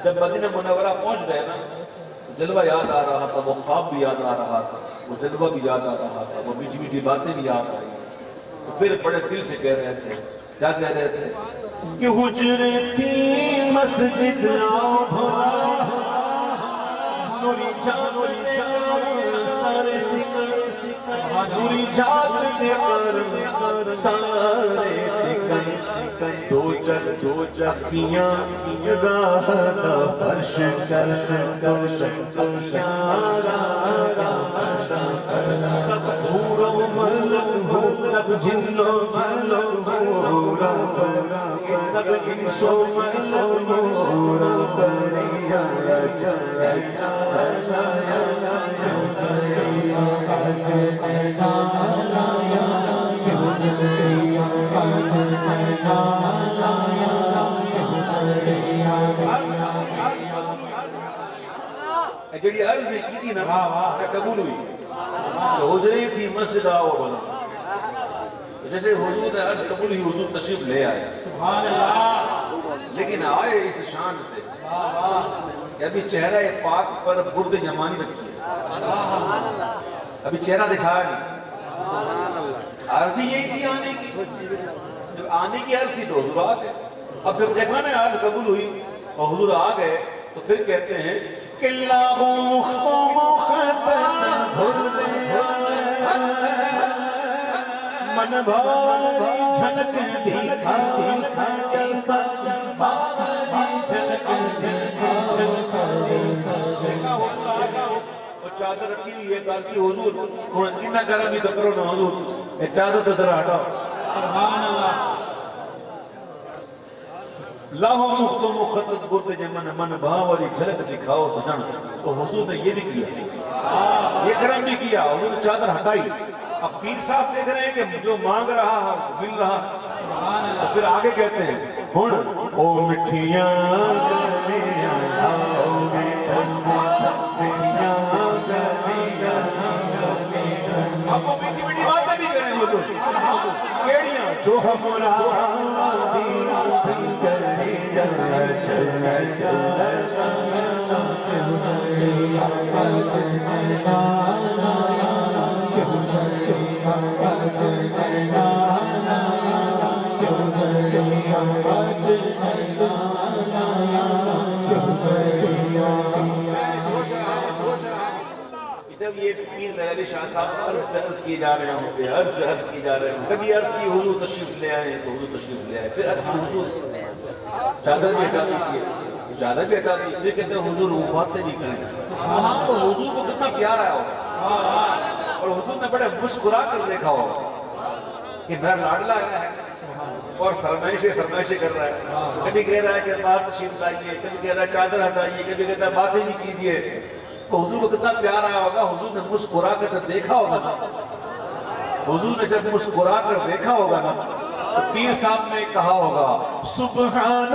جب مدینہ منورہ پہنچ گئے نا، جلوہ یاد آ رہا تھا، وہ خواب بھی یاد آ رہا تھا، وہ جلوہ بھی یاد آ رہا تھا، وہ میٹھی میٹھی باتیں بھی یاد آ رہی ہیں، تو پھر بڑے دل سے کہہ رہے تھے، کیا کہہ رہے تھے کہ حجرے تھی مسجد نوری جات دے کر سارے سکن دو جگ اکھیاں راہ دا فرش کر سب بھورو ملک ہو سب جنو ملو بھورا سب انسو ملو بھورا بریا جڑی عرض کی تھی نا قبول ہوئی، حجرے تھی مسجد آؤ بنا، جیسے حضور نے عرض قبول ہی حضور تشریف لے آئے، لیکن آئے اس شان سے کہ ابھی چہرہ پاک پر برد یمانی رکھی ہے، ابھی چہرہ دکھایا نہیں، عرض ہی یہی تھی آنے کی، جب آنے کی عرض تھی تو حضور آ گئے، اب جب دیکھنا نا عرض قبول ہوئی اور حضور آ گئے تو پھر کہتے ہیں کہ اللہ من بھاری جھلک دیکھا چادر رکھی ہوئی ہے کال کی حضور اتنا کرم بھی تو کرو نا حضور یہ چادر تو ذرا ہٹاؤ، سبحان اللہ، لاہو مخت و مخطط برد جمن من بھاوری جھلک دکھاؤ سجن، تو حضور نے یہ بھی کیا، یہ کرم بھی کیا، حضور نے چادر ہٹائی۔ اب پیر صاحب دیکھ رہے ہیں کہ جو مانگ رہا ہے مل رہا، تو پھر آگے کہتے ہیں ہن او مٹھیاں گرمیاں آؤ گے مٹھیاں گرمیاں، اب وہ میٹھی میٹھی باتیں بھی کریں حضور، کیڑیاں جو ہمارا جب یہ پیر مہر علی شاہ صاحب عرض پہ عرض کیے جا رہے ہوں گے، عرض پہ عرض کی جا رہے ہوں، کبھی عرض کی حضور تشریف لے آئے تو حضور تشریف لے آئے، پھر عرض کی حضور چادر بھی ہٹا دیجیے، چادر بھی ہٹا دیجیے، کہتے ہیں حضور وہ باتیں نہیں کریں، وہاں تو حضور کو کتنا پیار آیا ہوگا اور حضور نے بڑے مسکرا کر دیکھا ہوگا، کہ میرا لاڈلا ہے اور فرمائشیں کر رہا ہے. کبھی کہہ رہا ہے کہ باہر تشریف لائیے, کبھی کہہ رہا ہے چادر ہٹائیے, کبھی کہتا ہے باتیں بھی کیجیے. تو حضور کو کتنا پیار آیا ہوگا. حضور نے مسکرا کر جب دیکھا ہوگا نا, حضور نے جب مسکرا کر دیکھا ہوگا نا, تو پیر صاحب نے کہا ہوگا سبحان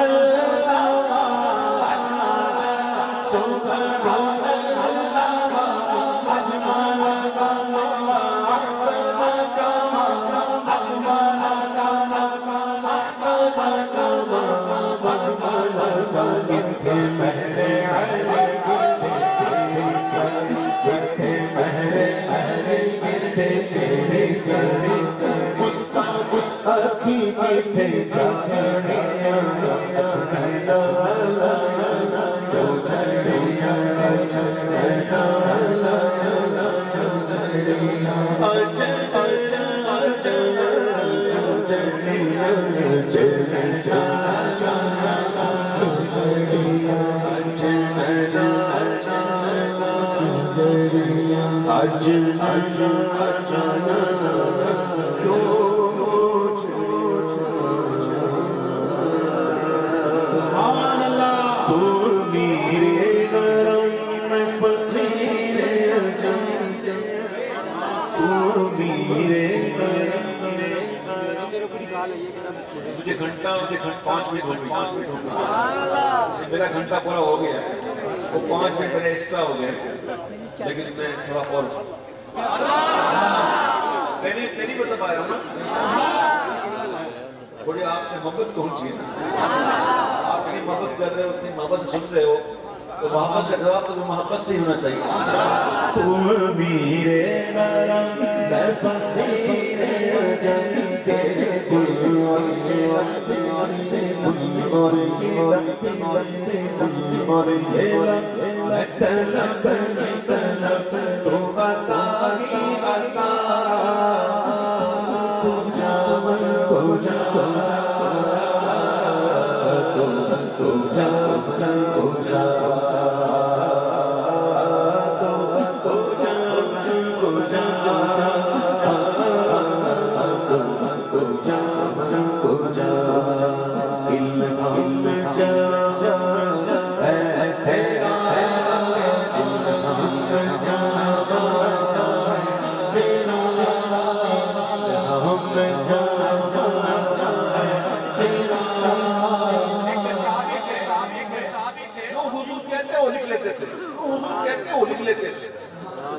مجھے گھنٹہ 5 منٹ میرا گھنٹہ پورا ہو گیا ہے, وہ 5 منٹ میرے ایکسٹرا ہو گئے, لیکن میں تھوڑا اور پہلی مطلب آیا ہوں نا, تھوڑی آپ سے محبت تو ہونی چاہیے نا. آپ اتنی محبت کر رہے ہو, اتنی محبت سے سن رہے ہو, تو محبت کا جواب تو محبت سے ہی ہونا چاہیے. تم میرے نرم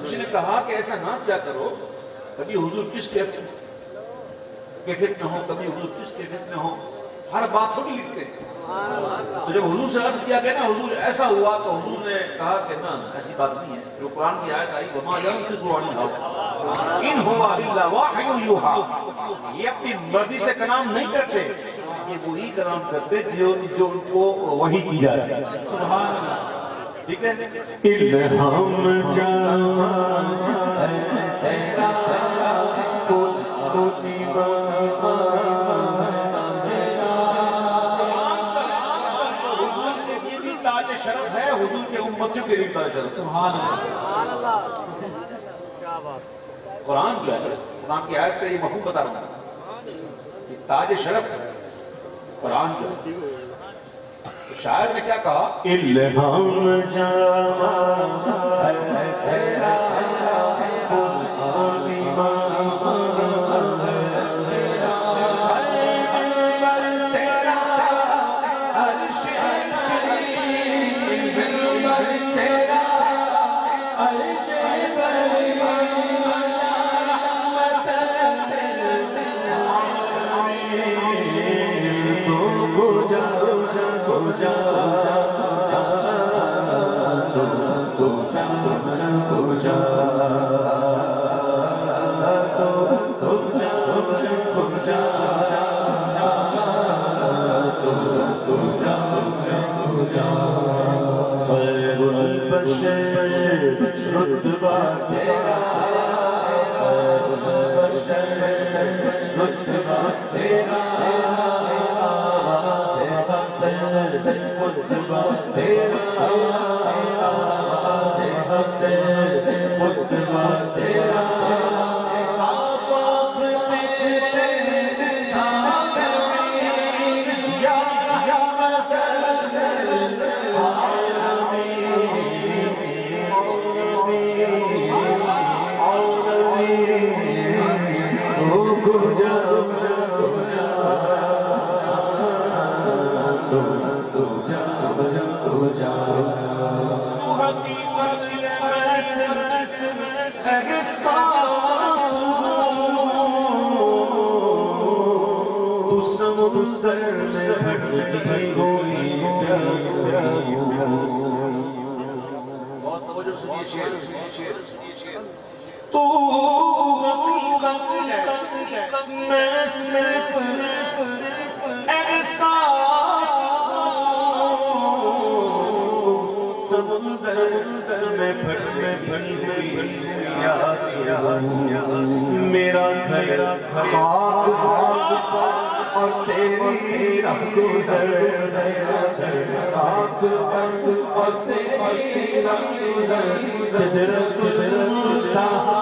اس نے کہا کہ ایسا نہ کیا کرو, کبھی حضور کس کیفیت میں ہو, کبھی حضور کس کیفیت میں ہو, ہر بات تھوڑی لکھتے ہیں. تو جب حضور سے عرض کیا گیا نا حضور ایسا ہوا, تو حضور نے کہا کہ نا ایسی بات نہیں ہے. جو قرآن کی آیت آئی وما ينطق عن الهوى ان هو الا وحی یوحی, یہ اپنی مرضی سے کلام نہیں کرتے, یہ وہی کلام کرتے جو ان کو وحی کی جاتی ہے. سبحان اللہ. ٹھیک ہے, الہام جان تیرا تاج شرف ہے, حضور کے امتیوں کے لیے تاج شرف. سبحان اللہ. کیا بات. قرآن کیا ہے, قرآن کی آیت کا یہ مفہوم بتا رہا ہوں کہ تاج شرف ہے قرآن کیا. شاعر نے کیا کہا, الہام جان تیرا رتبہ تیرا رتبہ تیرا رتبہ تیرا رتبہ تیرا آفاق تیرے تو سمندر میں بھٹکی ہوئی پیاس بہت توجہ سنیے شعر تو حقیقت میں صرف احساس سمندر میں بھٹکی ہوئی پیاس میرا گھر خاک اور تیری رہ گزر خاک اور تیری رہ گزر سدرت المنتہا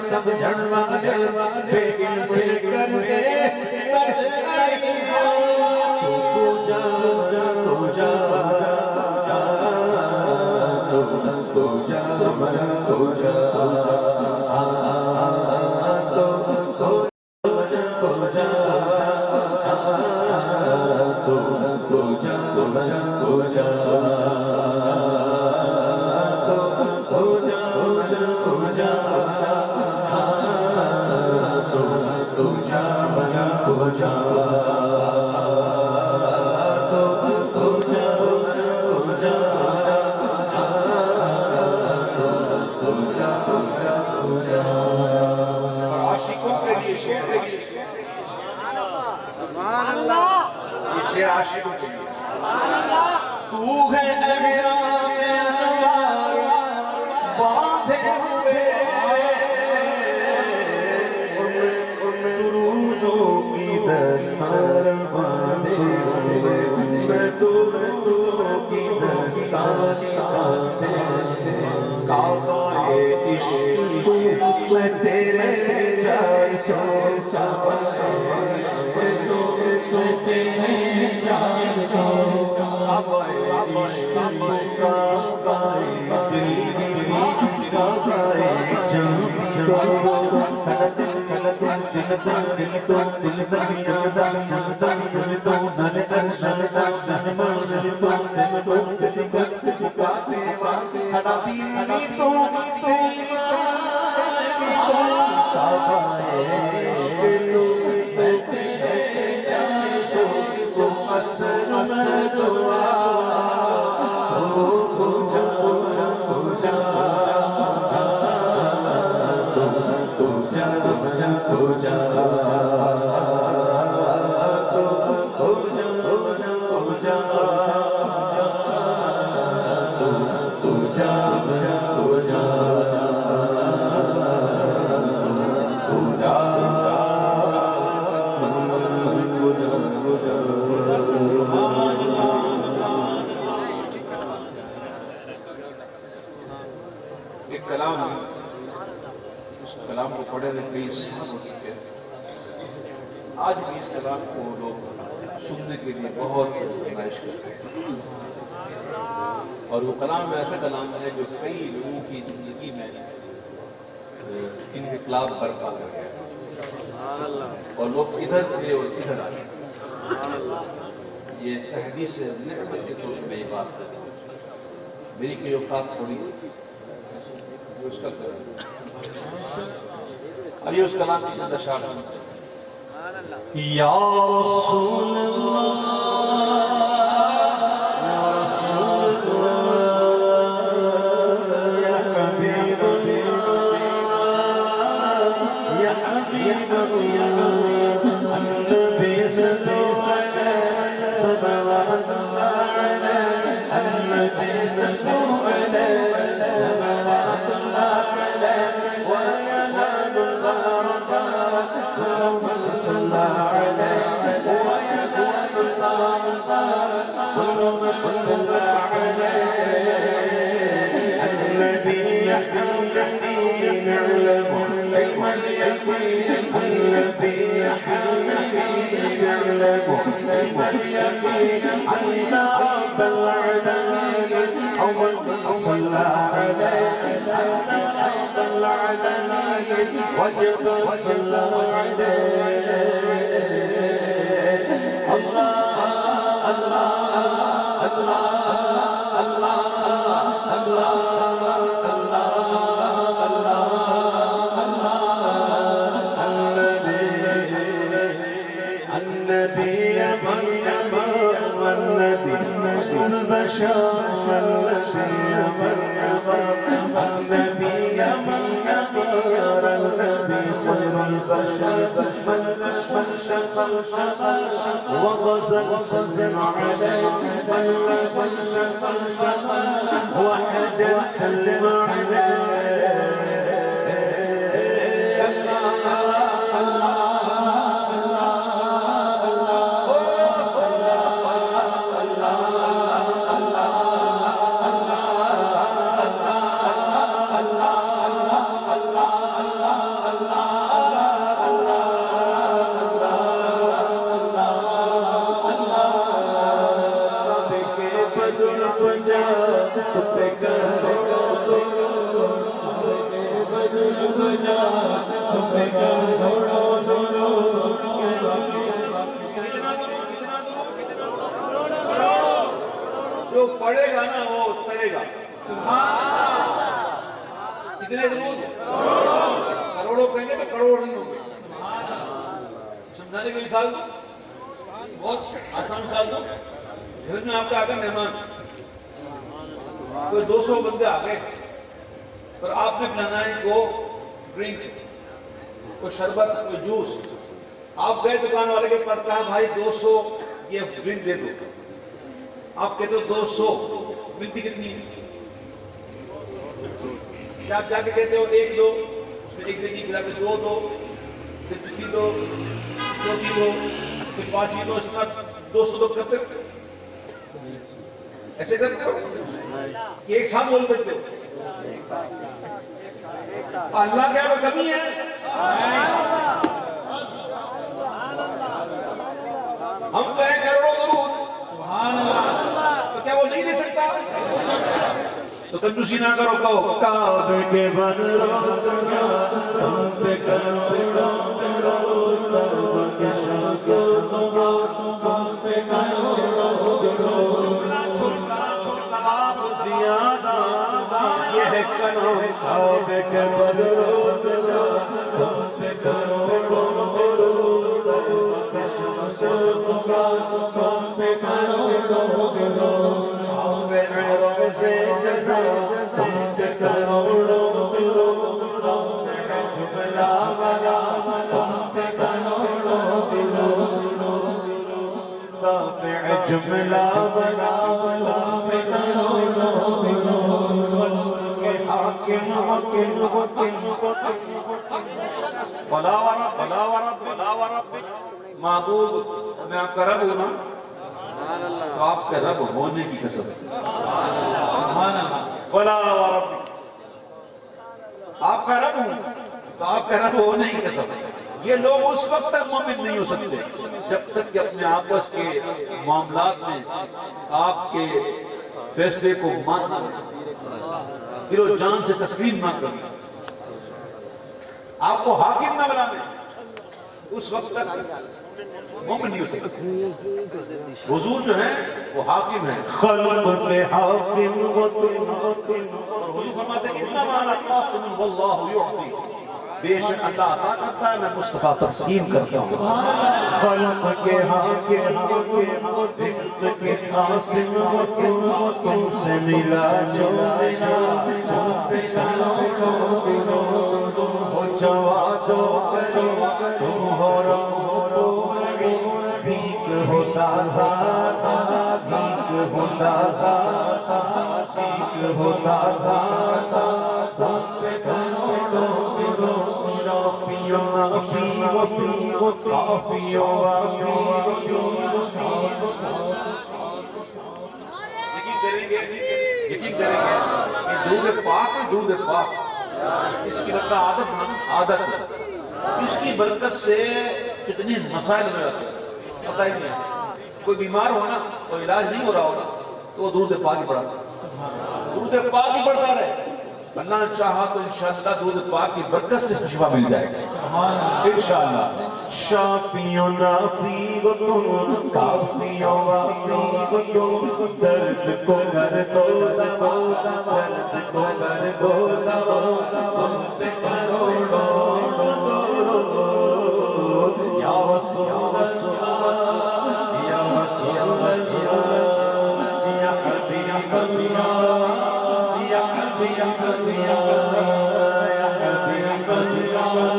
سمجھن والے بے علم کر کے تو جا تو ہے احرام انوار باندھے ہوئے درودوں کی دستار باندھے ہوئے میں درودوں کی دستار باندھے کعبہ عشق میں تیرے 400 ایک کلام ہے، اس کلام کو پڑھے ہوئے کئی سال ہو چکے ہیں، آج بھی اس کلام کو لوگ سننے کے لیے بہت فرمائش کرتے ہیں، اور وہ کلام ایسا کلام ہے جو کئی لوگوں کی زندگی میں انقلاب برپا کر گیا اور لوگ ادھر تھے اور ادھر آ گئے۔ یہ تحدیث نعمت کے طور پر میں یہ بات کرتا ہوں، میری کوئی اوقات تھوڑی ہے جو اس کا کریں، اور یہ اس کلام کی اندر شامل ہے۔ یا رسول اللہ یا رسول اللہ یا حبیب اللہ یا حبیب اللہ النبی صلی اللہ علیہ صلوات اللہ علیہ النبی صلی اللہ علیہ صلوات اللہ علیہ وینال البرکات اللهم صل على سيدنا كل من صلى عليه الذي يحمدني نعلم علم اليقين الذي يحمدني نعلم علم اليقين أن رب العالمين أو من صلى عليه أن رب العالمين وجب صلى عليه وغزل سلم عليه وحجل سلم عليه جو پڑھے گا نا وہ اترے گا. کتنے درود؟ کروڑوں کہیں گے تو کروڑ نہیں ہوں گے. سمجھانے کی مثال دو, بہت آسان مثال دو. گھر میں آپ کا آگا مہمان, کوئی 200 بندے آ گئے اور آپ نے پلانا ہے کو ڈرنک, کوئی شربت, کوئی جوس. آپ گئے دکان والے کے پاس, کہا بھائی 200 یہ ڈرنک دے دو. آپ کہتے ہو 200, ملتی کتنی ہے؟ آپ جا کے کہتے ہو 1 دو, اس میں 1 دیکھی, پھر آپ نے 2 دو, پھر پچھی دو, چوتھی دو, پھر 5 دو, اس کے بعد 200 دو کرتے ہو. ایسے کرتے ہو کہ ایک ساتھ بول دیتے ہو. اللہ کیا وہ کمی ہے؟ ہم کہیں کروڑوں درود, تو کیا وہ نہیں دے سکتا؟ تو کنجوسی نہ کرو, کہو کعبے کے بن روت جا ہم پہ کروڑوں درود درود کے شمس درود ہم پہ کروڑوں درود ثواب زیادہ یہ ہے کلام. کعبے کے بن روت جا ہم پہ کروڑوں درود درود کے شمس درود ہم پہ کروڑوں درود. روزے جزا ہم پہ کروڑوں درود جملہ والا ہم پہ کروڑوں درود دافع جملہ والا ہم پہ کروڑوں درود کے حاکم حکم حکم بلا ورب معبود, میں آپ کا رب ہوں نا, تو آپ کے رب ہونے کی قسم. بلا ورب, آپ کا رب ہوں تو آپ کا رب ہونے کی قسم. یہ لوگ اس وقت تک مومن نہیں ہو سکتے جب تک کہ اپنے آپس کے معاملات میں آپ کے فیصلے کو ماننا, دل و جان سے تسلیم نہ کرنا, آپ کو حاکم نہ بنانے, اس وقت تک مومن نہیں ہو سکتے. حضور جو ہیں وہ حاکم ہیں, خلق کے حاکم و تم اور حضور فرماتے ہیں انما انا قاسم واللہ یعطی, بے شک اللہ عطا کرتا ہے, میں مصطفیٰ تقسیم کرتا ہوں. خلق کے حاکم و رزق کے قاسم و تم سے ملا جو پہ کروڑوں درود ہو جوا جو تم ہو بھیک ہوتا تھا, بھیک ہوتا تھا, بھیک ہوتا تھا, تم پہ کروڑوں درود. شافیوں وفی کافیوں وفی کریں گے یقین کریں گے کہ درود پاک درود پاک اس کی لگتا عادت ہے، اس کی برکت سے کتنے مسائل میں آتے ہیں پتہ ہی نہیں ہے۔ کوئی بیمار ہو نا، کوئی علاج نہیں ہو رہا ہوگا تو وہ درود پاک ہی پڑھتا، درود پاک ہی پڑھتا رہے، اللہ نے چاہا تو انشاءاللہ درود پاک کی برکت سے شفا مل جائے گا انشاءاللہ۔ شافی و نافی و تم، کافی و وافی و تم، درد کو گر دو دوا، درد کو گر دو دوا، تم پہ کروڑوں درود یا رسول اللہ یا رسول اللہ یا حبیب اللہ یا حبیب اللہ یا حبیب اللہ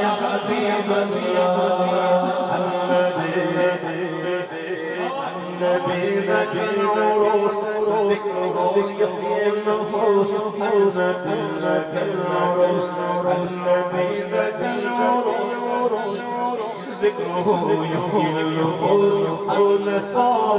یا حبیب اللہ النبی ذکر عروس ذکر یحیی النفوس النبی ذکر عروس النبی ذکر عروس ذکره یحیی النفوس النصار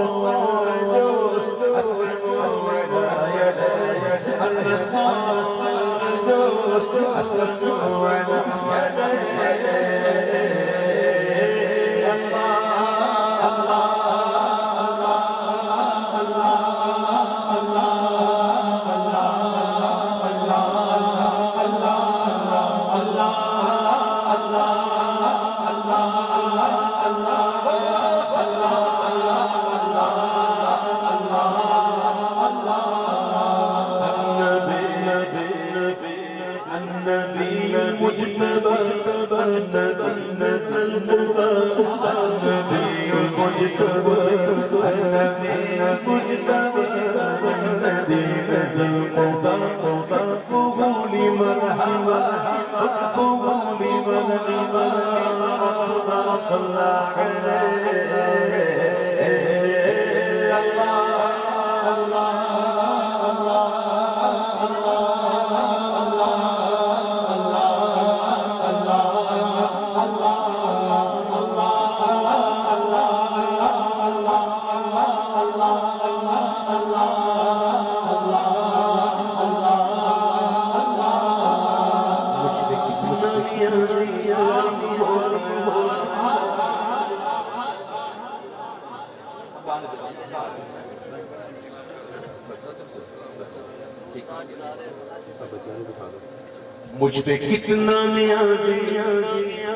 مجھ پہ کتنا نیازی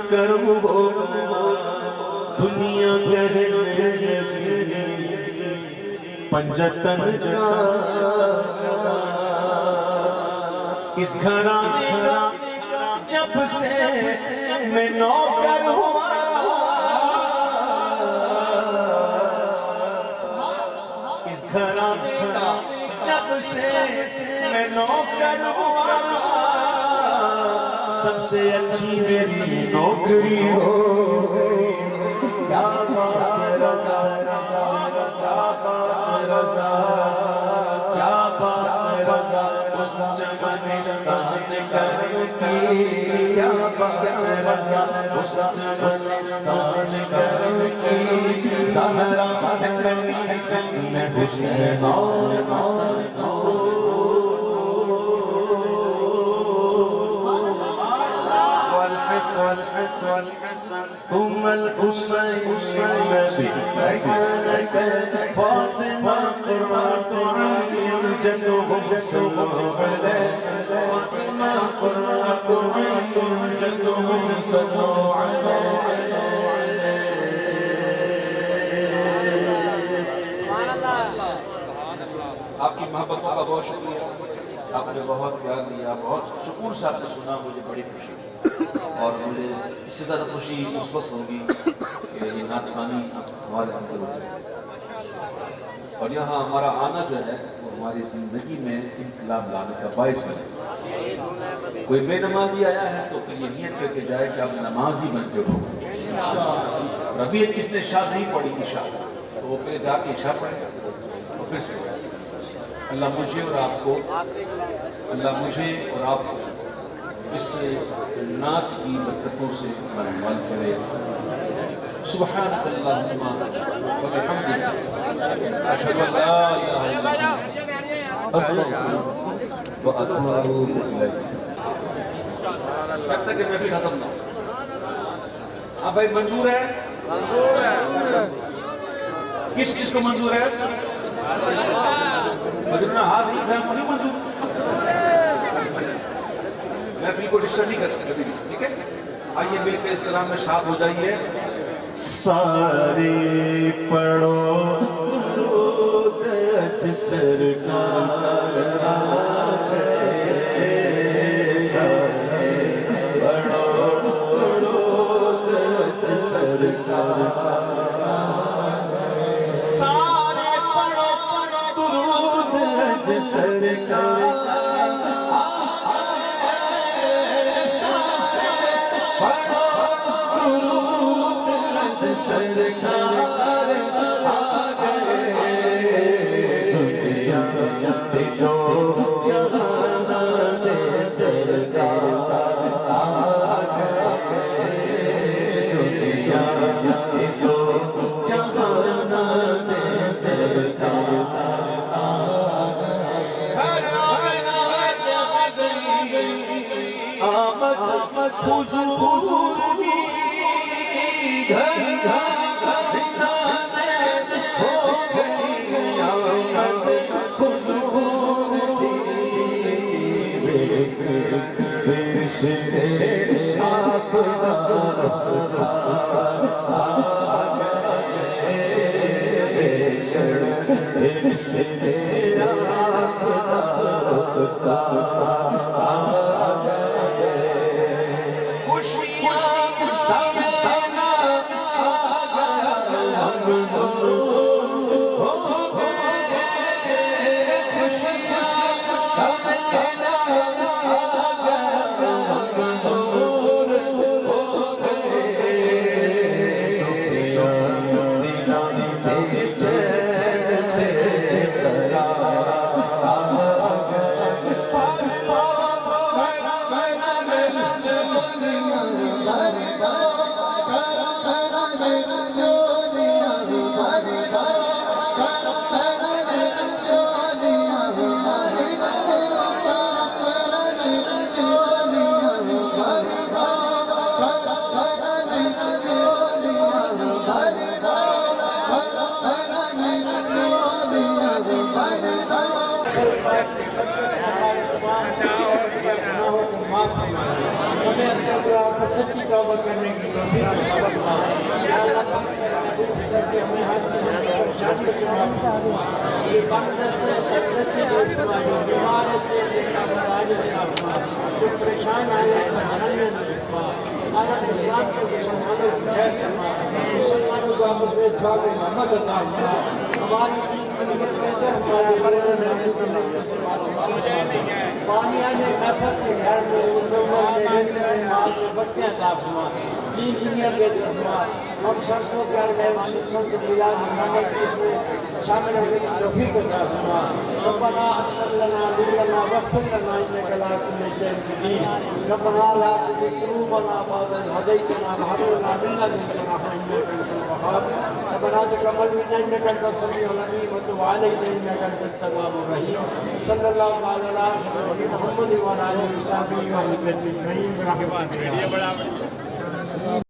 کرم ہوگا دنیا کہنے پنجتن کا اس گھرانے کا جب سے میں نوکر ہوا اس گھرانے کا جب سے میں نوکر ہوا سب سے اچھی میری نوکری ہو کیا بات رضا کیا بات رضا کیا بات رضا اس چمنستان کر کی کیا بات رضا اس چمنستان کر کی زہرا کلی جسم حسین اور حسن والحسن ثم الحسين بمكانك فاطمة قرة عين جدهم صلوا عليه فاطمة قرة عين جدهم صلوا عليه آپ کی محبتوں کا بہت شکریہ، آپ نے بہت پیار دیا، بہت سکون سے آپ نے سنا، مجھے بڑی خوشی اور مجھے اس سے زیادہ خوشی اس وقت ہوگی کہ یہ نعت خوانی ہمارے اندر ہو جائے اور یہاں ہمارا آنا جو ہے وہ ہماری زندگی میں انقلاب لانے کا باعث بنے۔ کوئی بے نمازی آیا ہے تو پھر یہ نیت کر کے جائے کہ آپ نمازی بن کے ہو، اور ابھی کس نے عشاء نہیں پڑھی عشاء تو وہ پھر جا کے عشاء پڑھے گا اور پھر سے جائے۔ اللہ مجھے اور آپ کو، اللہ مجھے اور آپ کو اس نعت کی برکتوں سے مالامال کرے۔ سبحانک اللہم و بحمدک اشہد ان لا الہ الا انت استغفرک و اتوب الیک۔ جب تک کہ محفل ختم نہ ہو۔ ہاں بھائی منظور ہے؟ منظور ہے۔ کس کس کو منظور ہے؟ جنہوں نے ہاتھ نہیں اٹھایا وہ نہیں منظور۔ محفل کو ڈسٹرب نہیں کرتے کبھی بھی، ٹھیک ہے؟ آئیے مل کے اس کلام میں شاد ہو جائیے۔ سارے پڑھو درود اج سرکار آ گئے، سارے پڑھو درود اج سرکار آ گئے، سارے پڑھو درود اج سرکار سرکار آ گئے، دنیا دو جہان میں سرکار آ گئے، دنیا دو جہان میں سرکار آ گئے، گھر آمد آ گئی، آمد حضور کی، گھر سچی توبہ کرنے کی توفیق عطا فرما۔ یا اللہ کہ ہمیں ہر چیز کی پریشانی سے معاف فرما، یہ بندرسی جو بیمار ہے سے علاج عطا فرما، جو پریشان آئے پریشانیاں دور فرما، عالم اسلام کو مسلمانوں کی خیر فرما، مسلمانوں کو آپس میں اتفاق و محبت عطا فرما، ہماری دین کی نعمت بہتر ہمارے مرنے میں عمل کرنے کی مسلمانوں پانی آنے محفل کے گھر میں لوگوں میں رہنے میں مال میں بچیاں عطا فرما، دین دنیا کے فرما، ہم سنتوں کے گھر میں سنت ملاد محمد کے اس میں شامل ہونے کی توفیق عطا فرما۔ ربنا اغفر لنا ذنوبنا واغفر لنا انك على كل شيء قدير، ربنا لا تزغ قلوبنا بعد إذ هديتنا وهب لنا من لدنك رحمة انك انت الوهاب، ربنا تقبل منا انك انت السميع العليم وتب علينا انك انت التواب الرحيم، صلى الله على محمد وعلى آله وصحبه وسلم اجمعين برحمتك يا رب۔